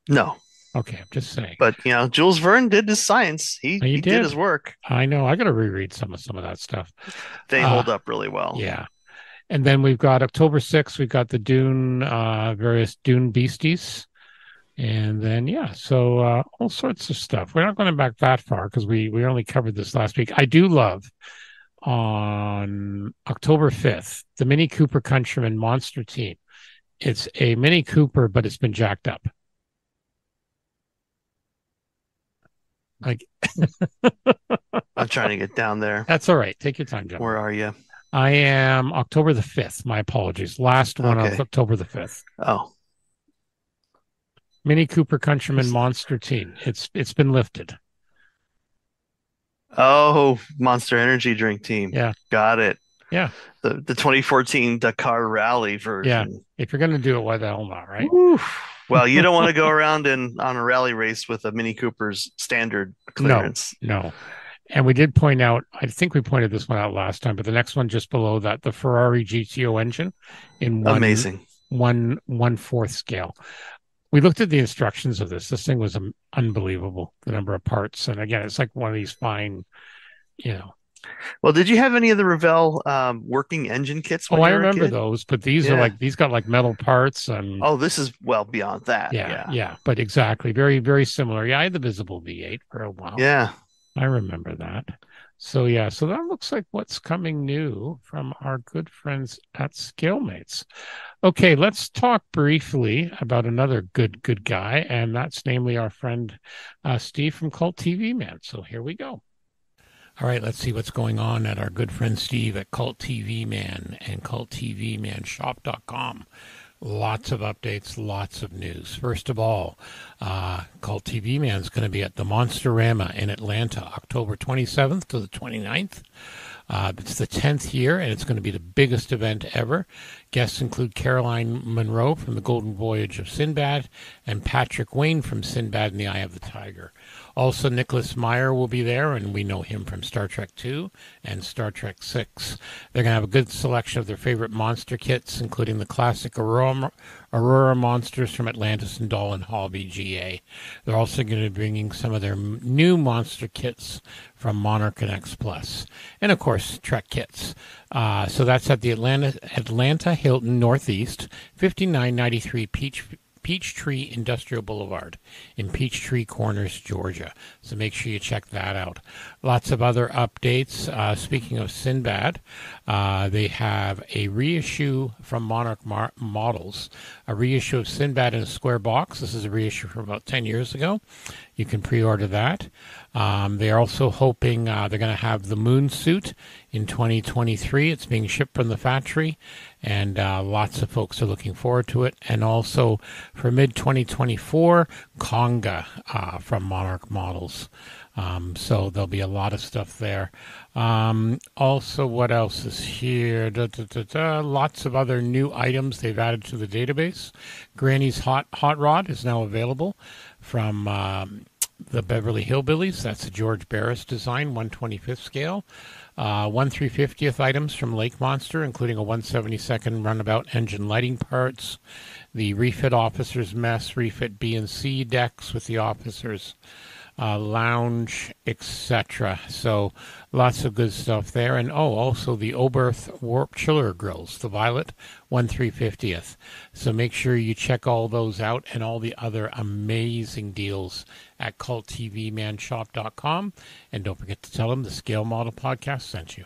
No. Okay, I'm just saying. But Jules Verne did his science. He did his work. I know. I got to reread some of that stuff. They hold up really well. Yeah. And then we've got October 6th, we've got the Dune, various Dune beasties. And then, so all sorts of stuff. We're not going back that far because we only covered this last week. I do love on October 5th, the Mini Cooper Countryman Monster Team. It's a Mini Cooper, but it's been jacked up. Like, I'm trying to get down there. That's all right. Take your time, John. Where are you? I am October the 5th. My apologies. Last one of October the 5th. Oh. Mini Cooper Countryman Monster Team. It's been lifted. Oh, Monster Energy drink team. Yeah. Got it. Yeah. The 2014 Dakar Rally version. Yeah. If you're going to do it, why the hell not, right? Oof. Well, you don't want to go around on a rally race with a Mini Cooper's standard clearance. No. And we did point out, I think we pointed this one out last time, but the next one just below that, the Ferrari GTO engine in one fourth scale. We looked at the instructions of this. This thing was unbelievable, the number of parts. And again, it's like one of these fine, Well, did you have any of the Revell working engine kits? I remember those, but these are these got like metal parts and. Oh, this is well beyond that. Yeah. But exactly, very, very similar. Yeah, I had the visible V8 for a while. Yeah, I remember that. So so that looks like what's coming new from our good friends at ScaleMates. Okay, let's talk briefly about another good guy, and that's namely our friend Steve from Cult TV Man. So here we go. All right, let's see what's going on at our good friend Steve at Cult TV Man and culttvmanshop.com. Lots of updates, lots of news. First of all, Cult TV Man's going to be at the Monsterama in Atlanta, October 27th to the 29th. It's the 10th year, and it's going to be the biggest event ever. Guests include Caroline Munro from The Golden Voyage of Sinbad and Patrick Wayne from Sinbad and the Eye of the Tiger. Also, Nicholas Meyer will be there, and we know him from Star Trek II and Star Trek VI. They're going to have a good selection of their favorite monster kits, including the classic Aurora monsters from Atlantis and Doll and Hobby GA. They're also going to be bringing some of their new monster kits from Monarch and X Plus. And, of course, Trek kits. So that's at the Atlanta Hilton Northeast, 5993 Peachtree Industrial Boulevard in Peachtree Corners, Georgia. So make sure you check that out. Lots of other updates. Speaking of Sinbad, they have a reissue from Monarch Models, a reissue of Sinbad in a square box. This is a reissue from about 10 years ago. You can pre-order that. They're also hoping they're going to have the moon suit in 2023. It's being shipped from the factory, and lots of folks are looking forward to it. And also for mid-2024, Conga from Monarch Models. So there'll be a lot of stuff there. Also, what else is here? Lots of other new items they've added to the database. Granny's Hot Rod is now available from the Beverly Hillbillies. That's a George Barris design, 1/25th scale. 1/350th items from Lake Monster, including a 1/72nd runabout engine lighting parts, the refit officer's mess, refit B and C decks with the officer's lounge, etc. So lots of good stuff there. And also the Oberth Warp Chiller Grills, the Violet 1/350th. So make sure you check all those out and all the other amazing deals at culttvmanshop.com. And don't forget to tell them the Scale Model Podcast sent you.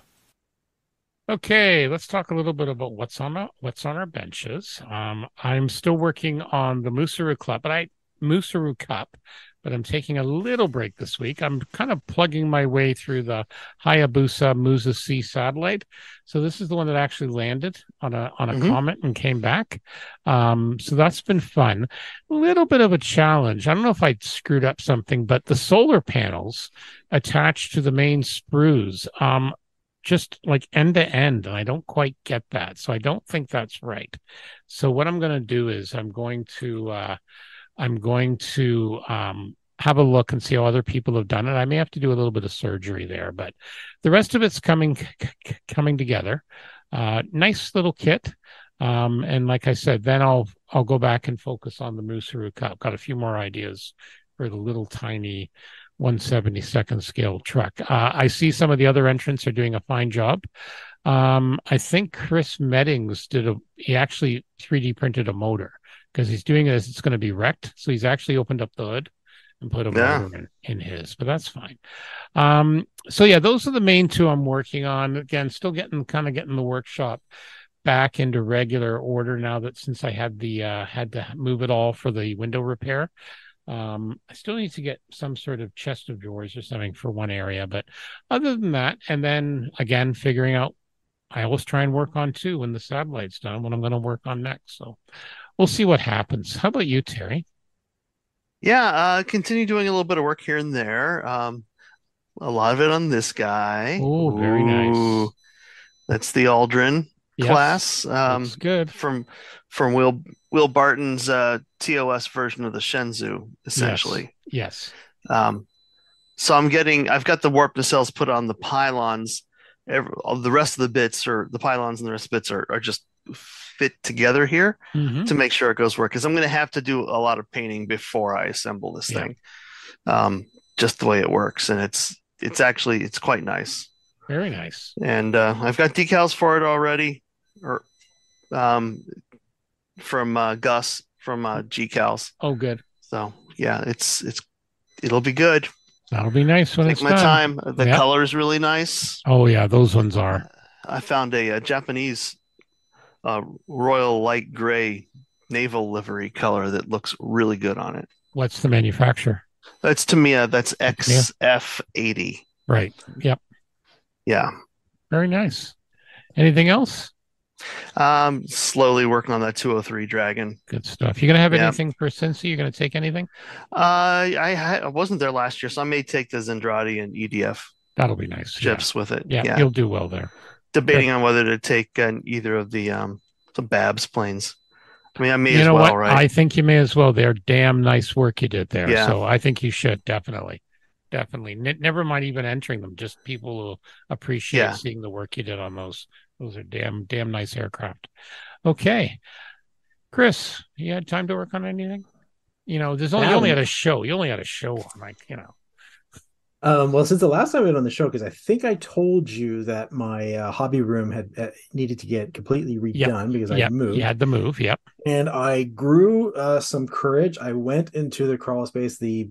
Okay, let's talk a little bit about what's on our benches. I'm still working on the Musaru Club, but Musaru Cup, but I'm taking a little break this week. I'm kind of plugging my way through the Hayabusa Musa C satellite. So this is the one that actually landed on a comet and came back. So that's been fun. A little bit of a challenge. I don't know if I screwed up something, but the solar panels attached to the main sprues, just like end to end, and I don't quite get that. So I don't think that's right. So what I'm going to do is I'm going to have a look and see how other people have done it. I may have to do a little bit of surgery there, but the rest of it's coming together. Nice little kit. And like I said, then I'll go back and focus on the Musaru Cup. Got a few more ideas for the little tiny 1/72nd scale truck. I see some of the other entrants are doing a fine job. I think Chris Meddings he actually 3D printed a motor, because he's doing it as it's going to be wrecked. So he's actually opened up the hood and put a motor in his, but that's fine. So yeah, those are the main two I'm working on. Again, still getting the workshop back into regular order now that since I had to move it all for the window repair. I still need to get some sort of chest of drawers or something for one area, but other than that, and then again, figuring out, I always try and work on two when the satellite's done, what I'm going to work on next. So we'll see what happens. How about you, Terry? Yeah, continue doing a little bit of work here and there. A lot of it on this guy. Oh, very nice. That's the Aldrin class. Looks good. From Will Barton's TOS version of the Shenzhou, essentially. Yes. So I've got the warp nacelles put on the pylons. The rest of the bits, or the pylons and the rest of the bits, are just fit together here to make sure it goes work, because I'm going to have to do a lot of painting before I assemble this thing, just the way it works, and it's quite nice. Very nice. And I've got decals for it already, from Gus from GCals. Oh, good. So yeah, it'll be good. That'll be nice when it's done. Take my time. The color is really nice. Oh yeah, those ones are. I found a Japanese royal light gray naval livery color that looks really good on it. What's the manufacturer? That's Tamiya. That's XF80. Right. Yep. Yeah. Very nice. Anything else? Slowly working on that 203 Dragon. Good stuff. You gonna have anything for Cincy? You gonna take anything? I wasn't there last year, so I may take the Zendrati and EDF. That'll be nice. Ships with it. Yeah, you'll do well there. Debating on whether to take either of the Babs planes. I mean, I may as well, what? Right? I think you may as well. They're damn nice work you did there. Yeah. So I think you should definitely. Never mind even entering them. Just people who appreciate seeing the work you did on those. Those are damn nice aircraft. Okay, Chris, you had time to work on anything? You only had a show. You only had a show on, Well, since the last time we went on the show, because I think I told you that my hobby room had needed to get completely redone because I moved. You had the move, and I grew some courage. I went into the crawl space. The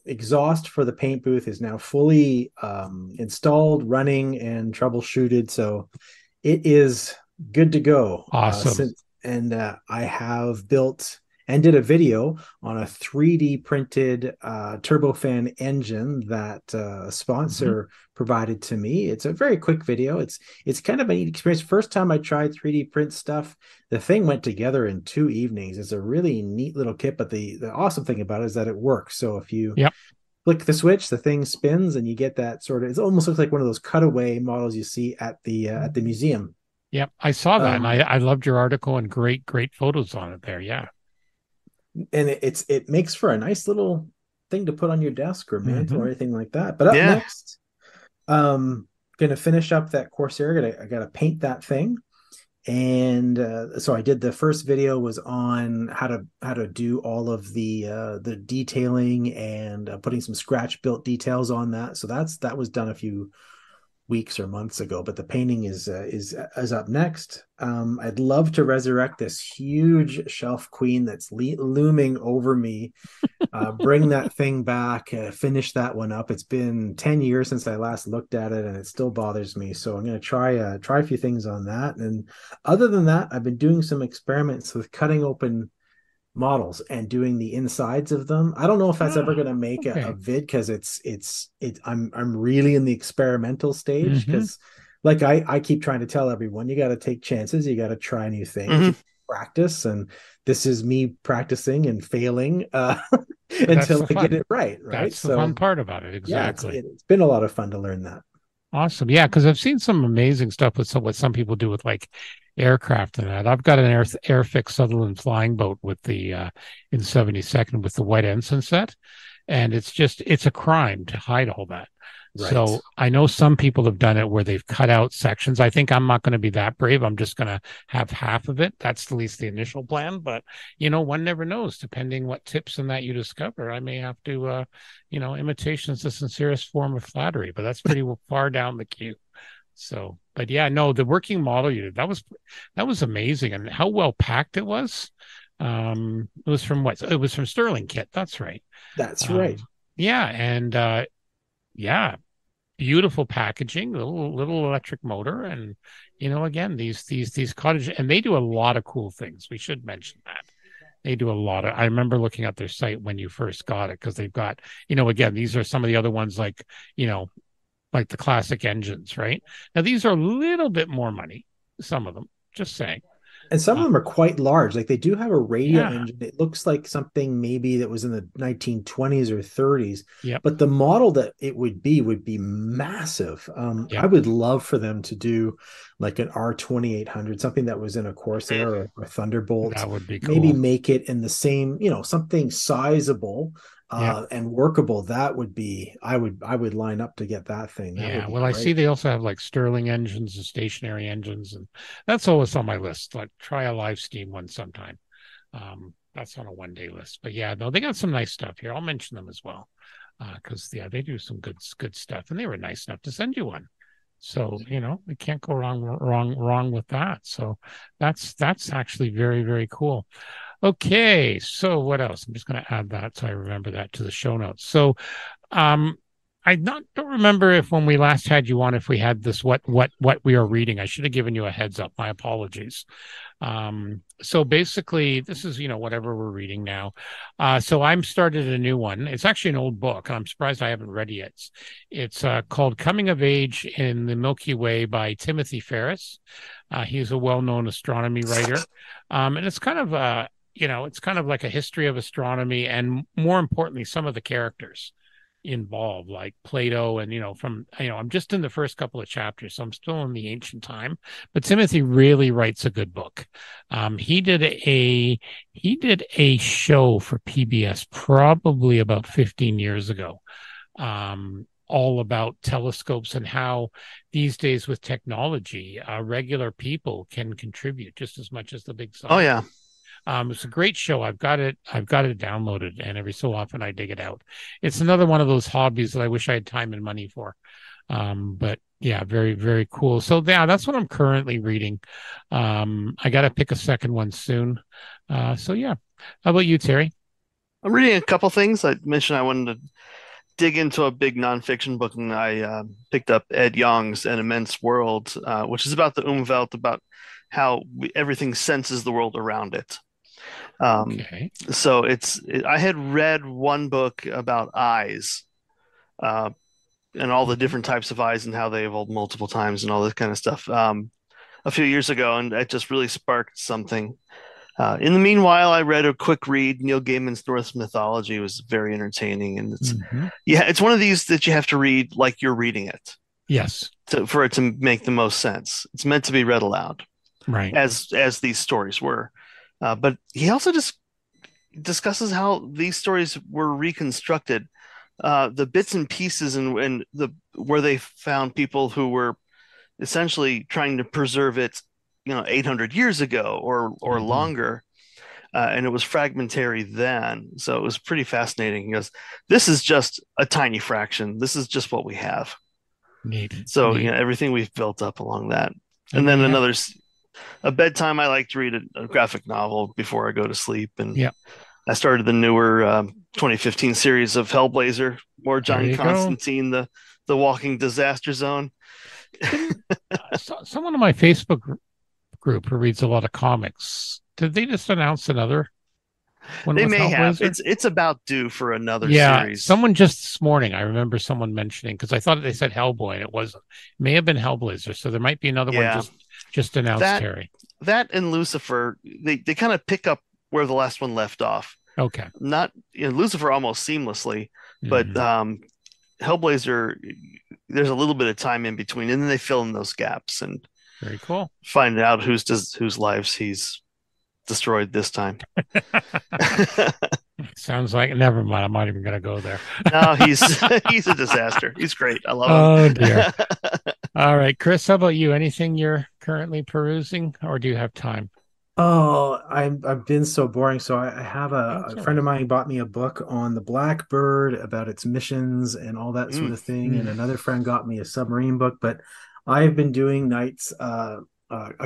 exhaust for the paint booth is now fully installed, running, and troubleshooted, so it is good to go. Awesome. I have built and did a video on a 3D printed turbofan engine that a sponsor provided to me. It's a very quick video. It's kind of a neat experience. First time I tried 3D print stuff, the thing went together in 2 evenings. It's a really neat little kit, but the awesome thing about it is that it works. So if you flick the switch, the thing spins and you get that sort of, it almost looks like one of those cutaway models you see at the museum. Yep, I saw that, and I loved your article and great photos on it there. Yeah. And it makes for a nice little thing to put on your desk or mantle or anything like that. But up next, gonna finish up that Corsair. I gotta paint that thing, and so I did the first video was on how to do all of the detailing and putting some scratch built details on that. So that was done a few weeks or months ago, but the painting is up next. I'd love to resurrect this huge shelf queen that's looming over me, bring that thing back, finish that one up. It's been 10 years since I last looked at it and it still bothers me, so I'm going to try a few things on that. And other than that, I've been doing some experiments with cutting open models and doing the insides of them. I don't know if that's ever going to make a Okay. vid, because I'm really in the experimental stage, Mm-hmm. because like I keep trying to tell everyone, you got to take chances, you got to try new things, Hmm. you practice, and this is me practicing and failing But that's until the I get fun. it right. That's the fun So part about it. yeah, Exactly. it's been a lot of fun to learn that. Awesome. Yeah, because I've seen some amazing stuff with what some people do with like aircraft and that. I've got an Airfix Sutherland flying boat with the in 72nd with the white ensign set. And it's a crime to hide all that. Right. So I know some people have done it where they've cut out sections. I think I'm not going to be that brave. I'm just going to have half of it. That's at least the initial plan. But one never knows. Depending what tips in that you discover, I may have to. Imitation is the sincerest form of flattery, but that's pretty far down the queue. So, but yeah, no, the working model you did, that was amazing, and how well packed it was. It was from what? It was from Sterling Kit. That's right. That's right. Yeah, and yeah, beautiful packaging, little electric motor, and again, these cottage, and they do a lot of cool things. We should mention that. They do a lot of. I remember looking at their site when you first got it, because they've got, again, these are some of the other ones, like, like the classic engines, right? Now these are a little bit more money, some of them. Just saying. And some of Uh, them are quite large. Like they do have a radial yeah. engine. It looks like something maybe that was in the 1920s or 30s, Yep. but the model that it would be massive. I Yep. would love for them to do like an R2800, something that was in a Corsair or Thunderbolt. That would be Maybe cool. make it in the same, something sizable Yep. and workable. That would be. I would line up to get that thing. That would Yeah, be well, I see great. they also have like Stirling engines and stationary engines, and that's always on my list. Like, try a live steam one sometime. That's on a 1 day list. But yeah, no, they got some nice stuff here. I'll mention them as well, because yeah, they do some good stuff, and they were nice enough to send you one. So we can't go wrong with that. So that's actually very very cool. Okay, so what else? I'm just going to add that so I remember that to the show notes. So um, don't remember if when we last had you on, if we had this what we are reading. I should have given you a heads up. My apologies. So basically, this is whatever we're reading now. So I'm started a new one. It's actually an old book, and I'm surprised I haven't read it yet. It's called Coming of Age in the Milky Way by Timothy Ferris. He's a well-known astronomy writer, and it's kind of it's kind of like a history of astronomy, and more importantly, some of the characters involved, like Plato, and I'm just in the first couple of chapters, so I'm still in the ancient time. But Timothy really writes a good book. He did a show for PBS probably about 15 years ago, all about telescopes and how these days with technology, regular people can contribute just as much as the big Oh scientists. yeah. It's a great show. I've got it downloaded, and every so often I dig it out. It's another one of those hobbies that I wish I had time and money for. But yeah, very, very cool. So yeah, that's what I'm currently reading. I got to pick a second one soon. So yeah. How about you, Terry? I'm reading a couple things. I mentioned I wanted to dig into a big nonfiction book, and I picked up Ed Yong's An Immense World, which is about the Umwelt, about how everything senses the world around it. Um, Okay. so I had read one book about eyes, uh, and all the Mhm. different types of eyes and how they evolved multiple times and all this kind of stuff, a few years ago, and it just really sparked something. In the meanwhile, I read a quick read. Neil Gaiman's Norse Mythology was very entertaining, and Mhm. it's one of these that you have to read like you're reading it Yes. for it to make the most sense. It's meant to be read aloud, Right. as these stories were. But he also just discusses how these stories were reconstructed, the bits and pieces, and the where they found people who were essentially trying to preserve it, 800 years ago or Mhm. longer. And it was fragmentary then, so it was pretty fascinating. He goes, "This is just a tiny fraction. This is just what we have." Neat. So Neat. everything we've built up along that. And And then they have. a bedtime. I like to read a graphic novel before I go to sleep, and Yeah. I started the newer 2015 series of Hellblazer, more There John you go. Constantine, the walking disaster zone. Didn't someone on my Facebook group who reads a lot of comics, did they just announce another? When They was may have. Hellblazer? It's about due for another Yeah, series. someone just this morning, I remember someone mentioning, because I thought they said Hellboy and it wasn't. It may have been Hellblazer, so there might be another one Yeah, just announced, that Terry. that and Lucifer, they kind of pick up where the last one left off. Okay. Not Lucifer almost seamlessly, but Mhm. Hellblazer, there's a little bit of time in between, and then they fill in those gaps and Very cool. find out whose lives he's destroyed this time. Sounds like never mind. I'm not even going to go there. No, he's a disaster. He's great. I love Oh dear. him. All right, Chris, how about you? Anything you're currently perusing, or do you have time? Oh, I've been so boring. So I have That's a all friend right. of mine bought me a book on the Blackbird about its missions and all that sort Mm. of thing. And Mm, another friend got me a submarine book. But I've been doing nights a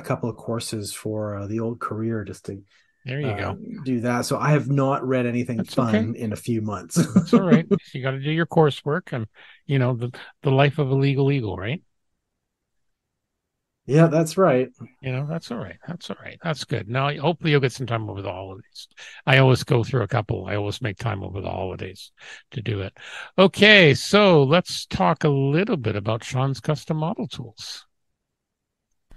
couple of courses for the old career just to there you go. do that. So I have not read anything That's okay. fun in a few months. That's all right. You got to do your coursework, and the life of a legal eagle, right? Yeah, that's right. That's all right. That's all right. That's good. Now, hopefully, you'll get some time over the holidays. I always go through a couple. I always make time over the holidays to do it. Okay, so let's talk a little bit about Sean's custom model tools.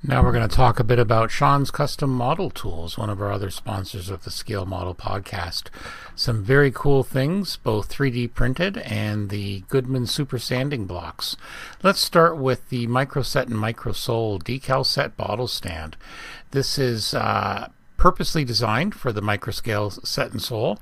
Now we're going to talk a bit about Sean's Custom Model Tools, one of our other sponsors of the Scale Model Podcast. Some very cool things, both 3D printed and the Goodman Super Sanding Blocks. Let's start with the Microset and Microsole decal set bottle stand. This is purposely designed for the microscale set and sole.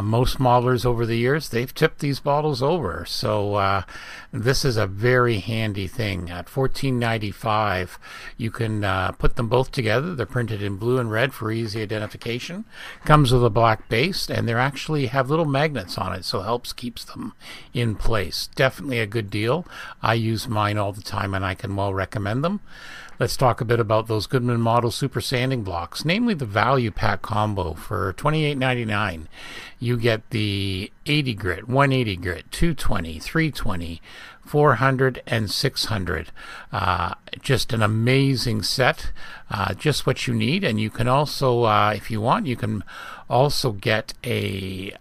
Most modelers over the years, they've tipped these bottles over. So this is a very handy thing. At $14.95, you can put them both together. They're printed in blue and red for easy identification. Comes with a black base, and they actually have little magnets on it, so it helps keeps them in place. Definitely a good deal. I use mine all the time, and I can well recommend them. Let's talk a bit about those Goodman Model Super Sanding Blocks, namely the Value Pack Combo for $28.99. You get the 80 grit, 180 grit, 220, 320, 400, and 600. Just an amazing set, just what you need. And you can also, if you want, you can also get a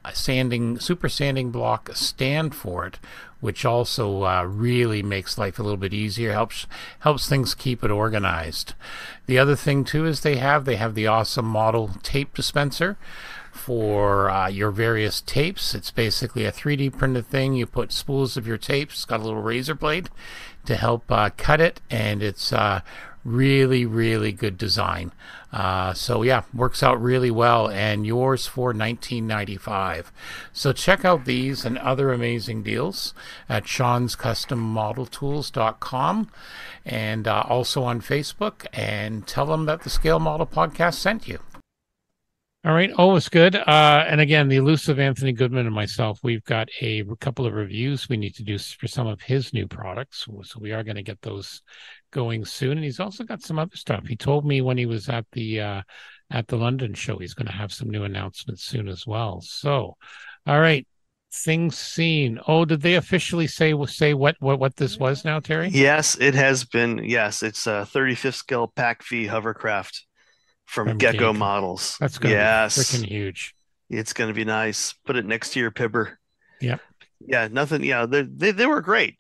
super sanding block stand for it, which also really makes life a little bit easier, helps things keep it organized. The other thing too is they have the awesome model tape dispenser for your various tapes. It's basically a 3D printed thing. You put spools of your tapes. It's got a little razor blade to help cut it, and it's really, really good design. So yeah, works out really well, and yours for $19.95. So check out these and other amazing deals at Sean'sCustomModelTools.com, and also on Facebook, and tell them that the Scale Model Podcast sent you. All right. Always good. And again, the elusive Anthony Goodman and myself, we've got a couple of reviews we need to do for some of his new products. So we are going to get those going soon. And he's also got some other stuff. He told me when he was at the London show, he's going to have some new announcements soon as well. So, all right. Things seen. Oh, did they officially say what this was now, Terry? Yes, it has been. Yes, it's a 35th scale pack V hovercraft from Gecko Models. That's going to be freaking huge. It's going to be nice. Put it next to your Pibber. Yeah. Yeah, nothing. Yeah, they were great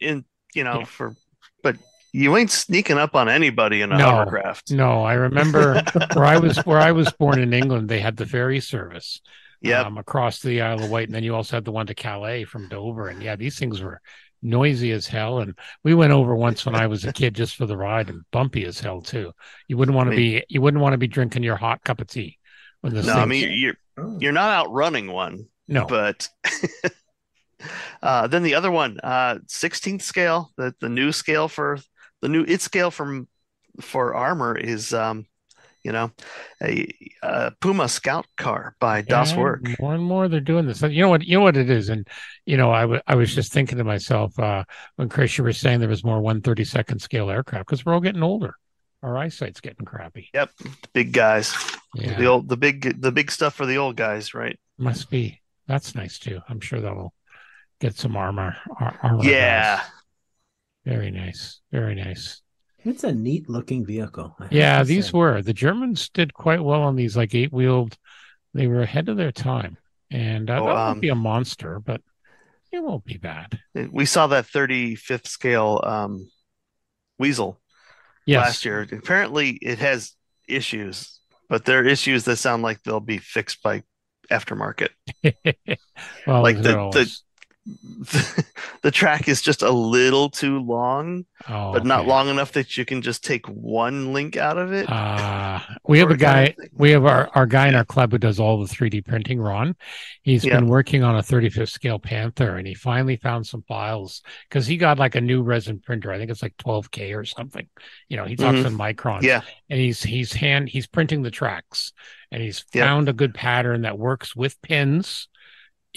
but you ain't sneaking up on anybody in a hovercraft. No, I remember where I was born in England, they had the ferry service across the Isle of Wight, and then you also had the one to Calais from Dover. And yeah, these things were noisy as hell, and we went over once when I was a kid just for the ride, and bumpy as hell too. You wouldn't want to be drinking your hot cup of tea when this you're not outrunning one. No, but then the other one, 16th scale, the new scale for the new scale for armor is a Puma Scout car by Das Werk. More and more they're doing this. You know what it is, and I was just thinking to myself when Chris, you were saying there was more 132nd scale aircraft because we're all getting older. Our eyesight's getting crappy. Yep, big guys. Yeah. The big stuff for the old guys, right? Must be. That's nice too. I'm sure that'll get some armor. Yeah. Guys. Very nice. Very nice. It's a neat looking vehicle. Yeah, the Germans did quite well on these like 8-wheeled They were ahead of their time, and that Oh, won't be a monster, but it won't be bad. we saw that 35th scale weasel last Yes. year. Apparently, it has issues, but they're issues that sound like they'll be fixed by aftermarket. Well, Like they're always. the track is just a little too long, Oh, but not okay. long enough that you can just take one link out of it. We have a Kind of guy, thing. we have our guy in our club who does all the 3D printing, Ron. He's Yep. been working on a 35th scale Panther, and he finally found some files because he got like a new resin printer. I think it's like 12K or something. He talks in microns, Yeah. and he's printing the tracks, and he's Yep. found a good pattern that works with pins.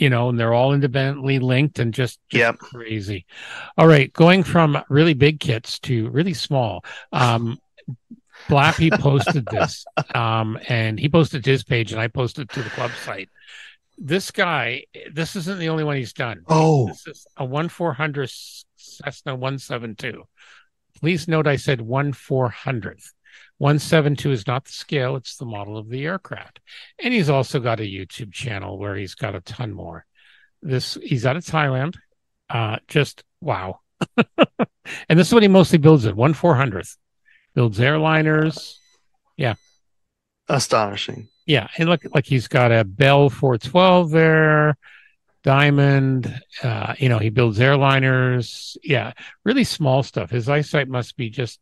And they're all independently linked and just Yep. crazy. All right, going from really big kits to really small. Blappy posted this, and he posted to his page, and I posted to the club site. This guy, this isn't the only one he's done. Oh, This is a 1/400 Cessna 172. Please note I said 1/400th. 172 is not the scale, it's the model of the aircraft. And he's also got a YouTube channel where he's got a ton more. He's out of Thailand. Just wow. And this is what he mostly builds at 1/400th. Builds airliners. Yeah. astonishing. Yeah. And look, like he's got a Bell 412 there, Diamond. He builds airliners. Yeah. Really small stuff. His eyesight must be just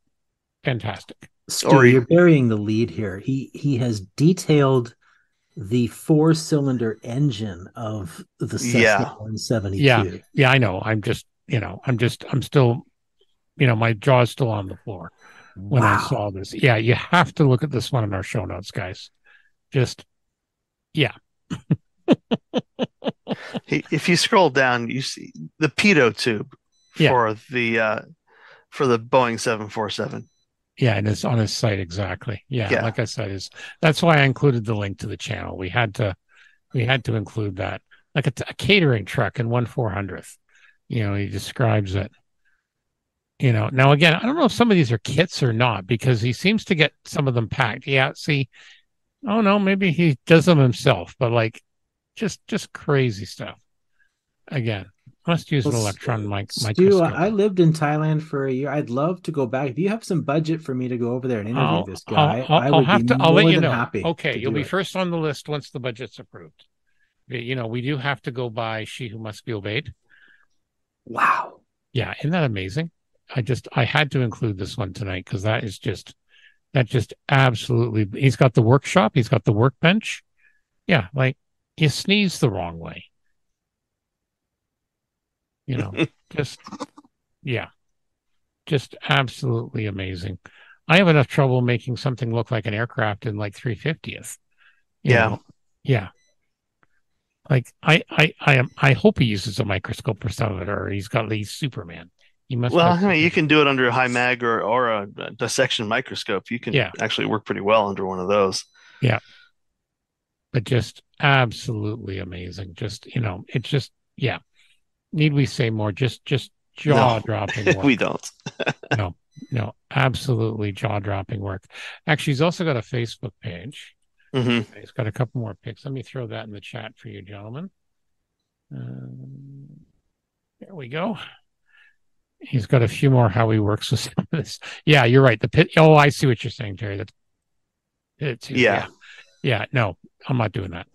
fantastic. Stu, you're burying the lead here. He has detailed the 4-cylinder engine of the Cessna 172. Yeah, I know. I'm still, my jaw's still on the floor when I saw this. Yeah, you have to look at this one in our show notes, guys. Just, yeah. If you scroll down, you see the pitot tube for the Boeing 747. Yeah, and it's on his site exactly. Yeah, like I said, that's why I included the link to the channel. We had to include that, like a catering truck in 1/400th. He describes it. Now again, I don't know if some of these are kits or not because he seems to get some of them packed. Yeah, see, oh no, maybe he does them himself, but like, just crazy stuff. Again, must use an electron microscope. Stu, I lived in Thailand for a year. I'd love to go back. If you have some budget for me to go over there and interview this guy, I'll let you know. Happy. Okay, you'll be first on the list once the budget's approved. We do have to go by She Who Must Be Obeyed. Wow. Yeah, isn't that amazing? I had to include this one tonight because that just absolutely. He's got the workshop. He's got the workbench. Yeah, like you sneeze the wrong way. Just absolutely amazing. I have enough trouble making something look like an aircraft in like 350th. Yeah. Like I hope he uses a microscope for some of it, or he's got these Superman. He must. Well, I mean, you can do it under a high mag or a dissection microscope. You can actually work pretty well under one of those. Yeah. But just absolutely amazing. Just it's just Need we say more? Just jaw-dropping work. We don't. No, absolutely jaw-dropping work. Actually, he's also got a Facebook page. Mm-hmm. He's got a couple more pics. Let me throw that in the chat for you, gentlemen. There we go. He's got a few more how he works with some of this. Yeah, you're right. The pit. Oh, I see what you're saying, Terry. Yeah. No, I'm not doing that.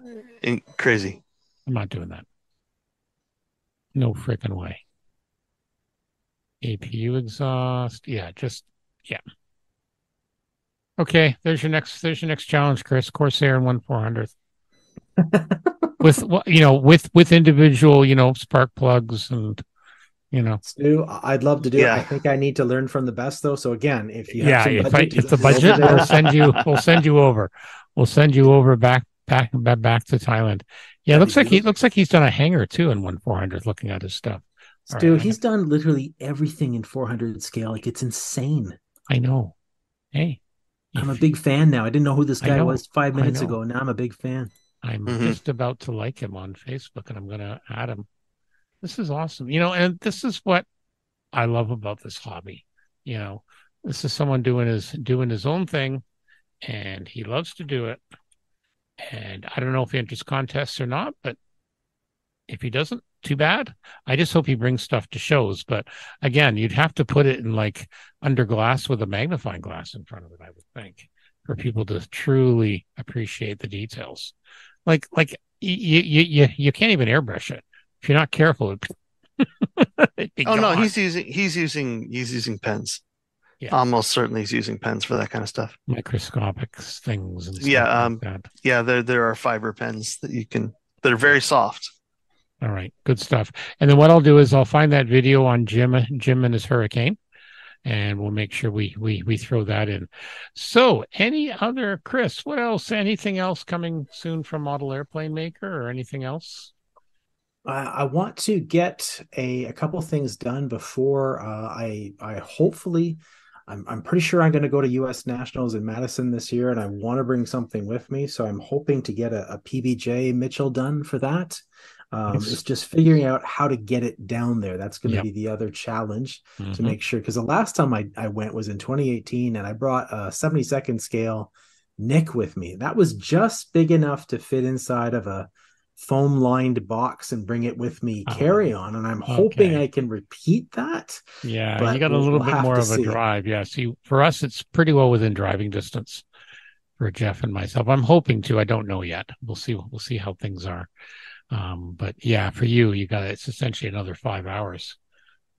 Crazy. I'm not doing that. No freaking way. APU exhaust. Yeah. Okay. There's your next challenge, Chris. Corsair in 1/400th. with individual, spark plugs and, Stu, I'd love to do it. I think I need to learn from the best though. So again, if you have if the budget, we'll send you over. We'll send you over back to Thailand. Yeah, looks like he's done a hanger too in 1/400th. Looking at his stuff, Stu, he's done literally everything in 400 scale. Like it's insane. I know. Hey, I'm a big fan now. I didn't know who this guy was 5 minutes ago. Now I'm a big fan. I'm just about to like him on Facebook, and I'm going to add him. This is awesome. And this is what I love about this hobby. This is someone doing his own thing, and he loves to do it. And I don't know if he enters contests or not, but if he doesn't, too bad. I just hope he brings stuff to shows. But again, you'd have to put it in like under glass with a magnifying glass in front of it, I would think, for people to truly appreciate the details. Like you can't even airbrush it if you're not careful. It'd be Oh no, gone. he's using pens. Yeah. Almost certainly he's using pens for that kind of stuff. Microscopic things and stuff Yeah, like that. yeah, there are fiber pens that are very soft. All right, good stuff. And then what I'll do is I'll find that video on Jim and his hurricane, and we'll make sure we throw that in. So, any other, Chris? What else? Anything else coming soon from Model Airplane Maker, or anything else? I want to get a couple things done before I hopefully I'm pretty sure I'm going to go to U.S. Nationals in Madison this year, and I want to bring something with me. So I'm hoping to get a PBJ Mitchell done for that. Nice. It's just figuring out how to get it down there. That's going to Yep. be the other challenge to Mhm. make sure. Because the last time I went was in 2018, and I brought a 72nd scale Nick with me. That was just big enough to fit inside of a foam lined box and bring it with me carry on, and I'm hoping okay. I can repeat that. Yeah, But you got a little bit have more to of a see. drive. Yeah, see, for us, it's pretty well within driving distance for Jeff and myself. I'm hoping to. I don't know yet. We'll see. We'll see how things are. But yeah, for you, it's essentially another 5 hours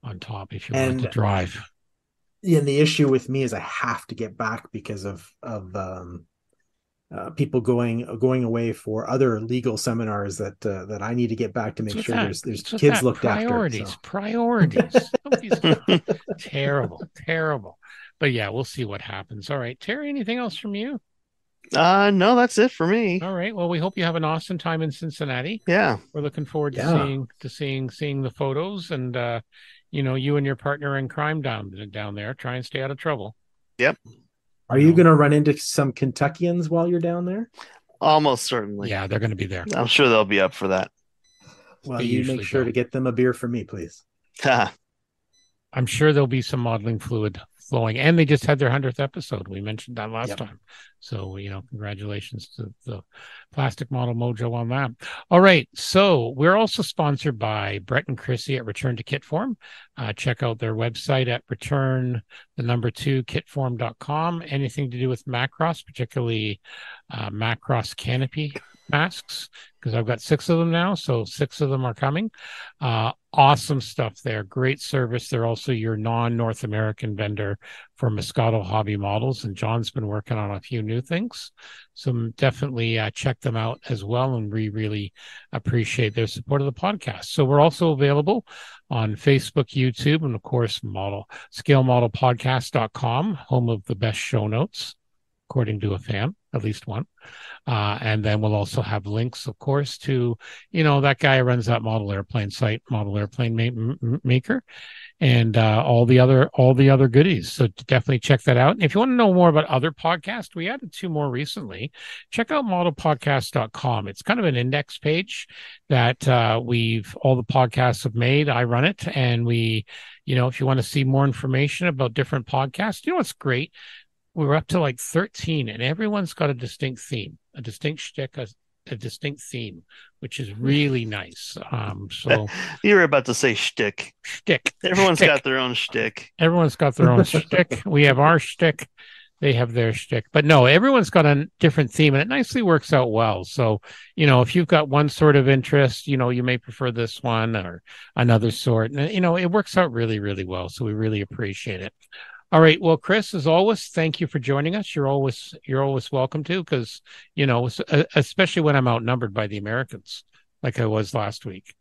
on top if you wanted to And drive. the issue with me is I have to get back because of people going away for other legal seminars that I need to get back to make sure there's kids looked priorities, after. Priorities. Terrible. But yeah, we'll see what happens. All right, Terry, anything else from you? No, that's it for me. All right. Well, we hope you have an awesome time in Cincinnati. Yeah. We're looking forward to seeing the photos, and you and your partner in crime down there. Try and stay out of trouble. Yep. Are you going to run into some Kentuckians while you're down there? Almost certainly. Yeah, they're going to be there. I'm sure they'll be up for that. Well, you make sure to get them a beer for me, please. I'm sure there'll be some modeling fluid flowing, and they just had their 100th episode. We mentioned that last time. So, congratulations to the Plastic Model Mojo on that. All right. So we're also sponsored by Brett and Chrissy at Return to Kitform. Check out their website at return2kitform.com. Anything to do with Macross, particularly Macross canopy masks, because I've got 6 of them now, so 6 of them are coming. Awesome stuff there. Great service. They're also your non-North American vendor for Moscato Hobby Models, and John's been working on a few new things. So definitely check them out as well, and we really appreciate their support of the podcast. So we're also available on Facebook, YouTube, and of course, scalemodelpodcast.com, home of the best show notes, according to a fan, at least one. And then we'll also have links, of course, to, that guy who runs that model airplane site, Model Airplane Maker, and all the other goodies. So definitely check that out. And if you want to know more about other podcasts, we added 2 more recently. Check out modelpodcast.com. It's kind of an index page that all the podcasts have made. I run it, and if you want to see more information about different podcasts, what's great? We're up to like 13, and everyone's got a distinct theme, a distinct shtick, a distinct theme, which is really nice. So you were about to say shtick. Shtick. Everyone's got their own shtick. Everyone's got their own shtick. We have our shtick. They have their shtick. But no, everyone's got a different theme, and it nicely works out well. So, if you've got one sort of interest, you may prefer this one or another sort. And, it works out really, really well. So we really appreciate it. All right. Well, Chris, as always, thank you for joining us. You're always welcome to, because, especially when I'm outnumbered by the Americans, like I was last week.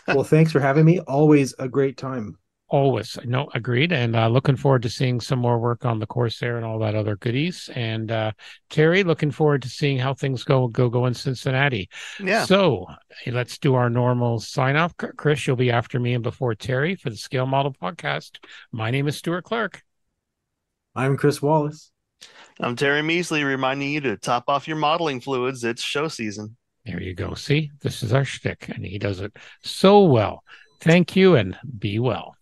Well, thanks for having me. Always a great time. Always. No, agreed. And looking forward to seeing some more work on the Corsair and all that other goodies. And Terry, looking forward to seeing how things go in Cincinnati. Yeah. So let's do our normal sign off. Chris, you'll be after me and before Terry for the Scale Model Podcast. My name is Stuart Clark. I'm Chris Wallace. I'm Terry Measley, reminding you to top off your modeling fluids. It's show season. There you go. See, this is our shtick, and he does it so well. Thank you, and be well.